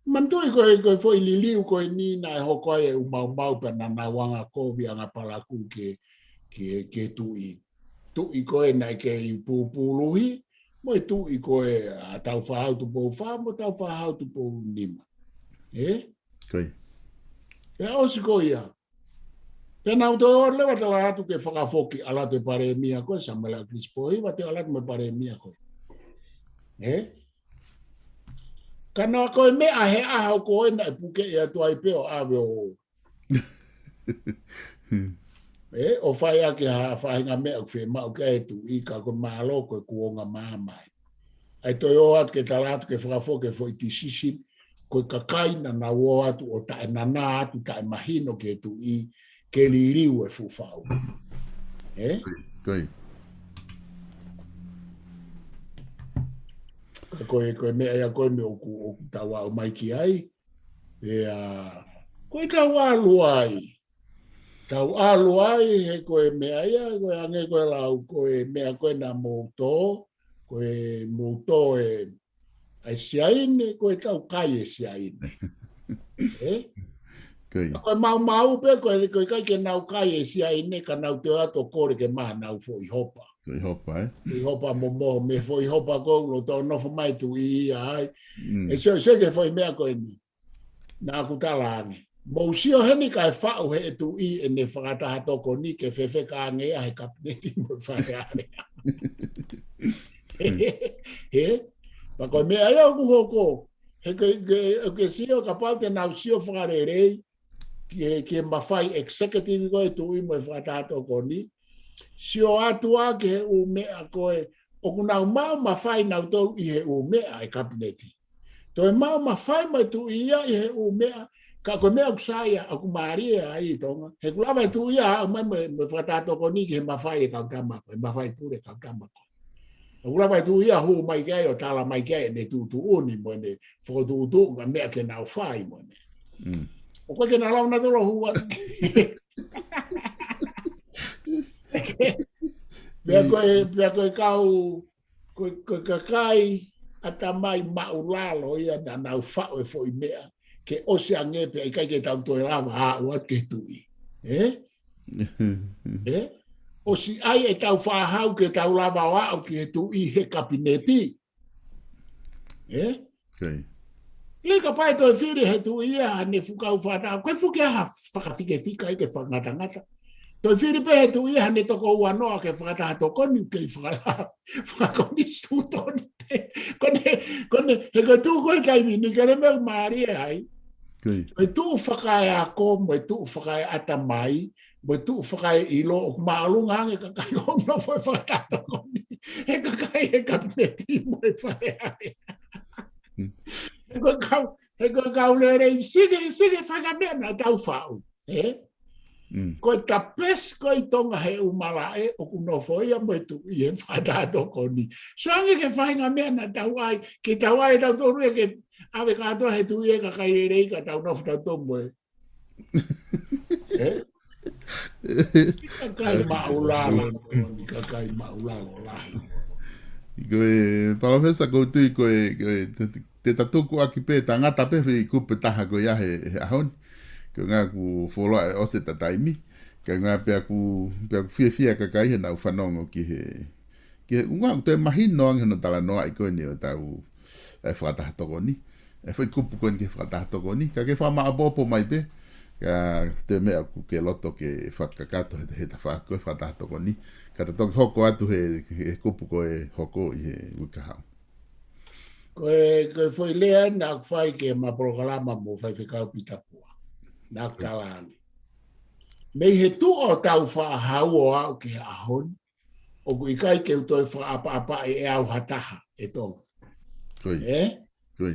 Mantui koe foi liliu koe ni na e hoko ai e umau pa nana wanga kovi anga palaku ke tui. Tui koe na ke I pupuluhi, mo e tui koe a tau whahau tu pou wha, mo tau whahau tu pou nima. Pea osko ia. Pena uto o lewa tala atu ke whakafoki ala te pare mia koe, samela krispo iwa te ala te me pare mia koe. Kana koe mea he aha o koe na e puke ia tua i peo awe o. O whai ake ha whainga mea o whi mau ke e tu i ka ko malo koe kuonga mamai. Ai toi o atu ke talatu ke whakafo ke fo i tisisin koe kakaina na o atu o tae nana atu tae mahino ke tu i ke li riu e fufau. Koe. Koe mea ia koe me oku tawa o maiki ai. Koe tawa aluai. Tau alu ai he koe mea ia, koe ange koe lau, koe mea koe na mouto, koe mouto e siaine, koe tau kai e siaine. Koe mau pe, koe kai ke nau kai e siaine, ka nau te ato kore ke maa nau fo i hopa. I hopa, I hopa mo, me fo i hopa kou, to nofo mai tu i ai. E se ke fo i mea koe ni, nā kutala ange. Mo sio heni kai whau he tu i e ne whakataha toko ni ke whewhe ka ngea he kapneti mo whareare. Ma koe mea ia ku hoko, he ke sio ka paute nau sio whakarerei, ke mawhai executive koe tu i mo whakataha toko ni, sio atua ke he u mea koe, o ku nau mau mawhai nau tau i he u mea e kapneti. Toi mau mawhai mai tu i ia i he u mea, ka ko mea kusaya aku maria ai tonga he kulava tu ia mai me fatato ko ni ke mafai ka kama ko mafai pure ka kama ko kulava tu ia hu mai ke o tala mai ke ne tu uni mo ne fo tu me ke na fai mo ne o ko ke na la na do hu bia ko ko kai ata mai maulalo ia na fa o fo mea ke o se ange pe kai ke tau to lava a o ke tui o si ai e tau fa hau ke tau lava wa o ke tui he kabineti le ka pai to firi he tui a ne fuka u fa ta ko fuka ha fa fika ke fa ngata ngata to firi pe he tui a ne to ko wa no ke fa ta to ko ni ke fa ko ni stu to ko ne he ko tu ko kai ni ke me maria ai e tu whakai a ko, mo tu whakai ata mai, mo tu whakai ilo, o maalunga nge kakai o no foi whakatato ko ni. He kakai e kabineti mo e whakai are. He kau lere, sige whakamea na tau whau. Ko ta pes ko i tonga he umalae, o kuno foi a mo tu i e whakatato ko ni. So ange ke whainga mea na tau ai, ke tau ai tau toru e ke ave kato he tu e ka kai rei ka tau nofu tau tomo e. Ka kai maulalo, ka kai maulalo lahi. Koe, palofesa koutui koe, te tatuku aki pe, ta ngata pe i kupe taha koe ia he ahoni. Koe ngā ku wholoa e ose ta taimi. Koe ngā pe aku fia ka kai he nau whanongo ki he, unga ku te mahino angi hana tala noa i koe ni o tau e whakataha toko ni. E foi kupu koe ni ke whakataha toko ni. Ka ke whama abopo mai pe. Ka te mea ku ke loto ke whakakato he ta whako e whakataha toko ni. Ka te toki hoko atu he kupu koe hoko i he wikahau. Koe foi lea na whai ke ma programa mo whai whikau pitapua. Nā kalani. Mei he tu o tau whaahau o au ke ahon. O ku ikai ke utoi whaapa e au hataha e tonga. Koi. Koi.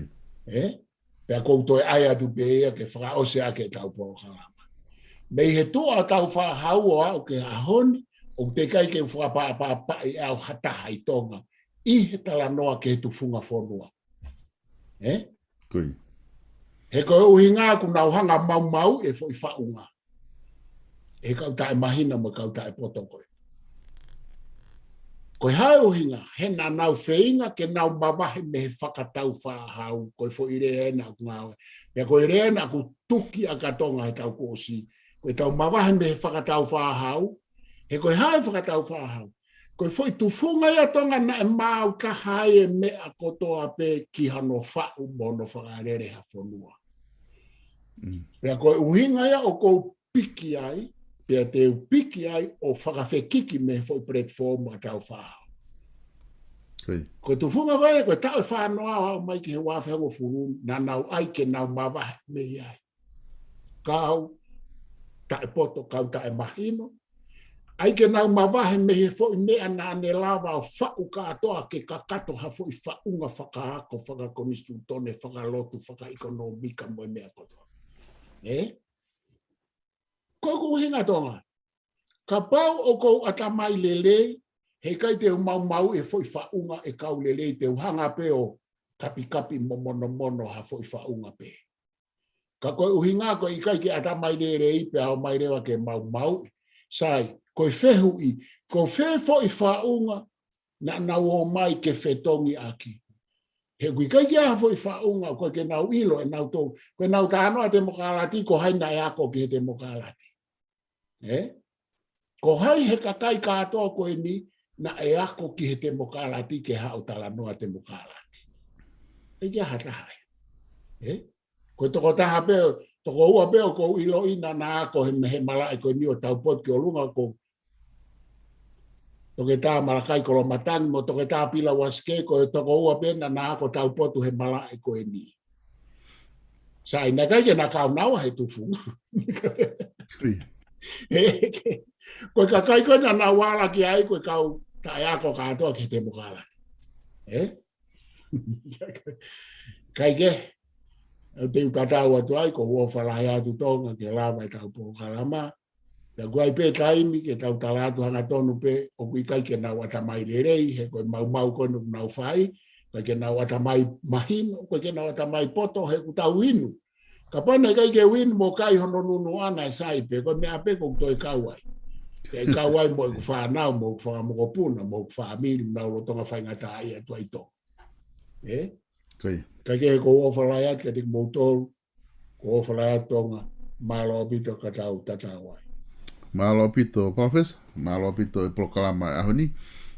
Pea koutou ai atu peia ke whakaose ake tau programa. Mei he tu o tau whaahau o au ke ahoni, o te kai ke whakapapa i au hataha i tonga, i he tala noa ke tu funga whonua. Koi. He koe uhi ngā ku nauhanga mau e fo i whaunga. He kau tae mahina mo kau tae potokoe. Koe hae uhinga, he nā nau wheinga ke nau mawahe me he whakatau whaahau, koe fo i rea ena ku ngāwe. Pea koe rea ena ku tuki a katonga he tau kōsi. Koe tau mawahe me he whakatau whaahau, he koe hae whakatau whaahau. Koe fo i tufunga ia tonga na e mau ka hae me a kotoa pe ki hano whau mono whakarere ha whonua. Pea koe uhinga ia o kou piki ai, pea te piki ai o whakawhekiki me fo i platform a tau whahau. Ko tu funga vai ko ta fa no a mai ki wa fa go fu na na ai ke na ma va me ai. Kau ta poto kau ta mahino. Ai ke na ma va me he fo me ana ne lava fa u ka to ke ka kato ha fo fa unga fa ka ko fa ka komistu tone fa ka lotu fa ka ekonomika mo me ko. Ko ko hinga tonga. Ka pau o ko ata mai lele he kai te mau e foi fa unga e kau lele te hanga pe o kapi mono ha foi fa unga pe. Ka ko uhinga ko i kai ke ata mai lele i pe au mai rewa ke mau sai ko fehu i ko fe foi fa unga na wo mai ke fetongi aki. He kui kai ke foi fa unga ko ke nau ilo e nau to ko nau tano te mokalati ko haina e ako ke te mokalati. Ko hai he kakai katoa ko ni na e ako ki he te mokalati ke hau tala noa te mokalati. E kia hata hai. Ko toko taha peo, toko ua peo ko ilo ina na ako he malai ko ni o tau pot ki o lunga ko toke taha malakai ko lo matangi mo toke taha pila waske ko toko ua peo na ako tau potu he malai ko ni. Sa ina kai ke na kau nawa he tufunga. Ko kakai ko na wala ki ai ko kau tai ako katoa ki te mokala. Kai ke te ukatau atu ai ko ua whalai atu tonga ke lava e tau po kalama. Ka guai pe taimi ke tau talatu hanga tonu pe o kui kai ke nau atamai lerei he koe mau konu nau whai. Kai ke nau atamai mahino, koe ke nau atamai poto he kutau inu. Ka pana kai ke win mo kai hono nunu ana e sai pe ko me ape ko toi kawai. E kawai mo ku fa na mo ku fa mo ko puna mo ku fa mil na lo tonga fa ngata ai to ai to. Kai ke ko o fa la ke tik mo to ko fa la tonga malo bito ka tau tatawai. Malo pito professor, malo pito e proklama ahoni.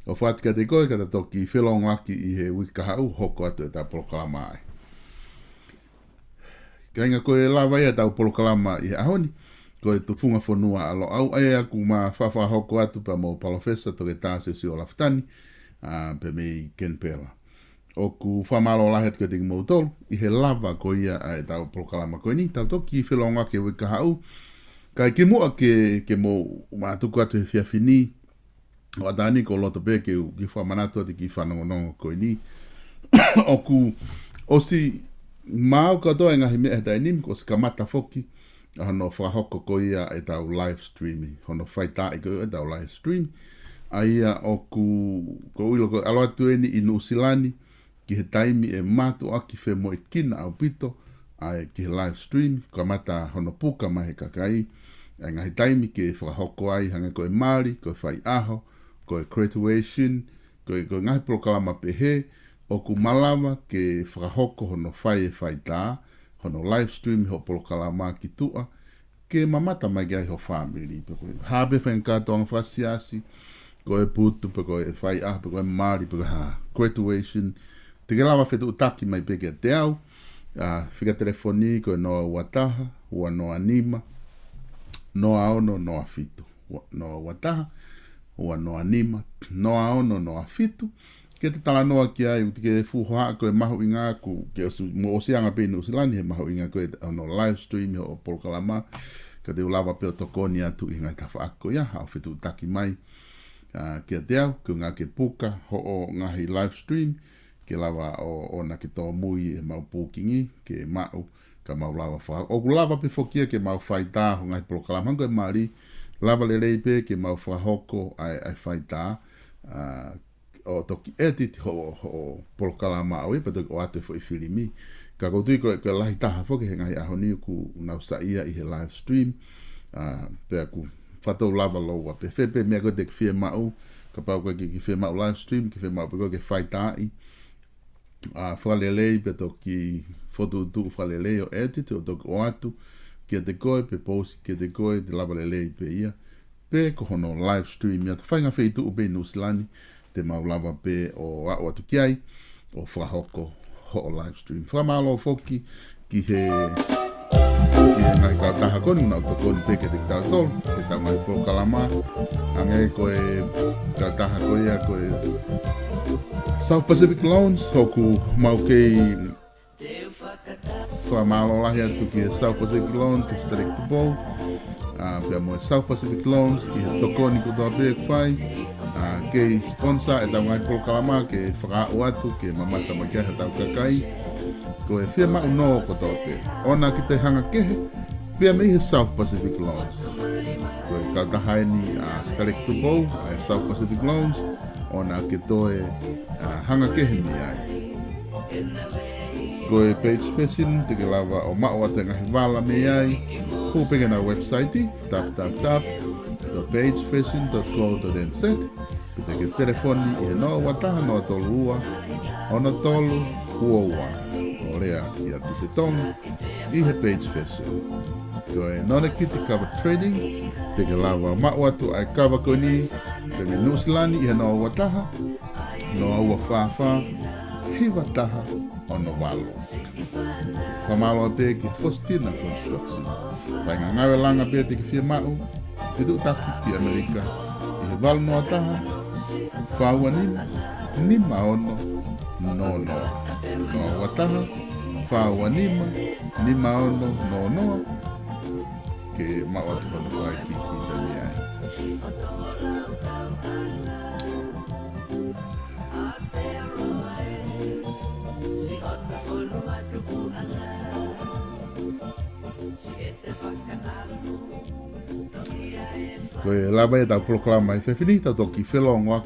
O fat ka te koe ka toki whelongaki i he wika hau hoko atu e ta proklama ai. Ka inga koe lawa ia tau proklama i ahoni, koe tu funga whanua alo au ai aku ma whawha hoko atu pa mo palofesa to ke tāse si o laftani, pe mei Ken Pela. O ku whamalo lahet koe tiki mou tolu, i he lava ko ia e tau proklama koe ni, tau toki whelonga ke wika hau, kai ke mua ke mo mātuku atu he whiawhini, o atani ko loto pe ke whamanatu ati ki whanongonongo koe ni, o ku osi mau katoa ngahi mea tai nim ko se kamata foki hono whahoko ko ia e tau live streaming hono whaita i ko e tau live stream aia o ko uilo ko aloa tueni i Nusilani ki he taimi e matu aki whe mo e kina au pito ai ki he live stream kamata hono puka mahe kakai e ngahi taimi ke whahoko ai hanga ko e Māori ko e whai aho ko e graduation ko e ngahi proklama pehe o ku malawa ke whakahoko hono whai e whai tā, hono live stream ho polokalama ki tua, ke mamata mai gai ho family. Habe whankatoanga whasiasi, ko e putu, ko e whai ah, ko e Māori, ko e graduation. Te ke lawa whetu utaki mai peke te au, whika telefoni, ko e noa wataha, ua noa nima, noa ono, noa fitu. Noa wataha, ua noa nima, noa ono, noa fitu. Ke te tala noa ki ai, ke fuhoa ko e mahu inga ku, ke mo osianga pe Nusilani he mahu inga ko e no live stream o polokalama, ka te ulawa pe o tokoni atu inga i tawha ako ia, hao whetu taki mai, ke te au, ke ngā ke puka, ho o ngahi live stream, ke lawa o na ke tō mui e mau pūkingi, ke mau, ka mau lawa wha. O ku lawa pe fokia ke mau whaita ho ngahi polokalama, hanko e Māori, lawa le reipe ke mau whahoko ai whaita, o toki edit ho polokalama au pa o ate fo i filimi ka ko tui ko lahi taha fo ke ngai ahoni ku na saia i he live stream pe ku fato lava lo wa pe fe me ko te fie mau ka pa ko ki fie mau live stream ki fie mau ko ke faita i fo lele pe toki foto tu fo lele o edit o to o atu ki te ko pe post ki te ko de lava lele pe ia pe ko no live stream ya fa nga fe tu be Nusilani te maulava pe o atu kiai o whahoko ho live stream. Whamalo foki ki he ngai ka taha koni una o koni peke te tau tolu, te tau ngai prokalama, ange koe ka taha koe South Pacific Loans, hoku mau kei whamalo lahi atu ki South Pacific Loans, ke Starik Tupo, pia mo South Pacific Loans, i toko ni kutoa pek whai, kei sponsor e tau ngai polo kalama, ke whakao atu, ke mamata makia he tau kakai, ko e whia mau no kutoa pek. Ona ki te hanga kehe, pia me i South Pacific Loans. Ko e kautahai ni Starik Tupo, South Pacific Loans, ona ke toe hanga kehe ni ai. Ko e page fashion, te ke lawa o mao ate ngahi wala me ai, hupinga na website, www.pagefashion.co.nz, te ke telefoni i he noa wataha noa tolu ua, ona tolu huoua, o rea i atu te tonga, i he page fashion. Ko e none ki te cover trading, te ke lawa mao atu ai cover ko ni, te me nusilani i he noa wataha, noa ua whawha, hi wataha, ono walo. Whamalo pe ki Fostina Construction. Pai ngā ngawe langa pe te ki whia mau, te tu taku ki Amerika. I he walo noa taha, whaua nima ono, no noa. Noa wataha, whaua nima ono, no noa. Ke mau atu kono whai ki tani ai. Koe lava e tau proklama e whewhini, tau toki whelongoa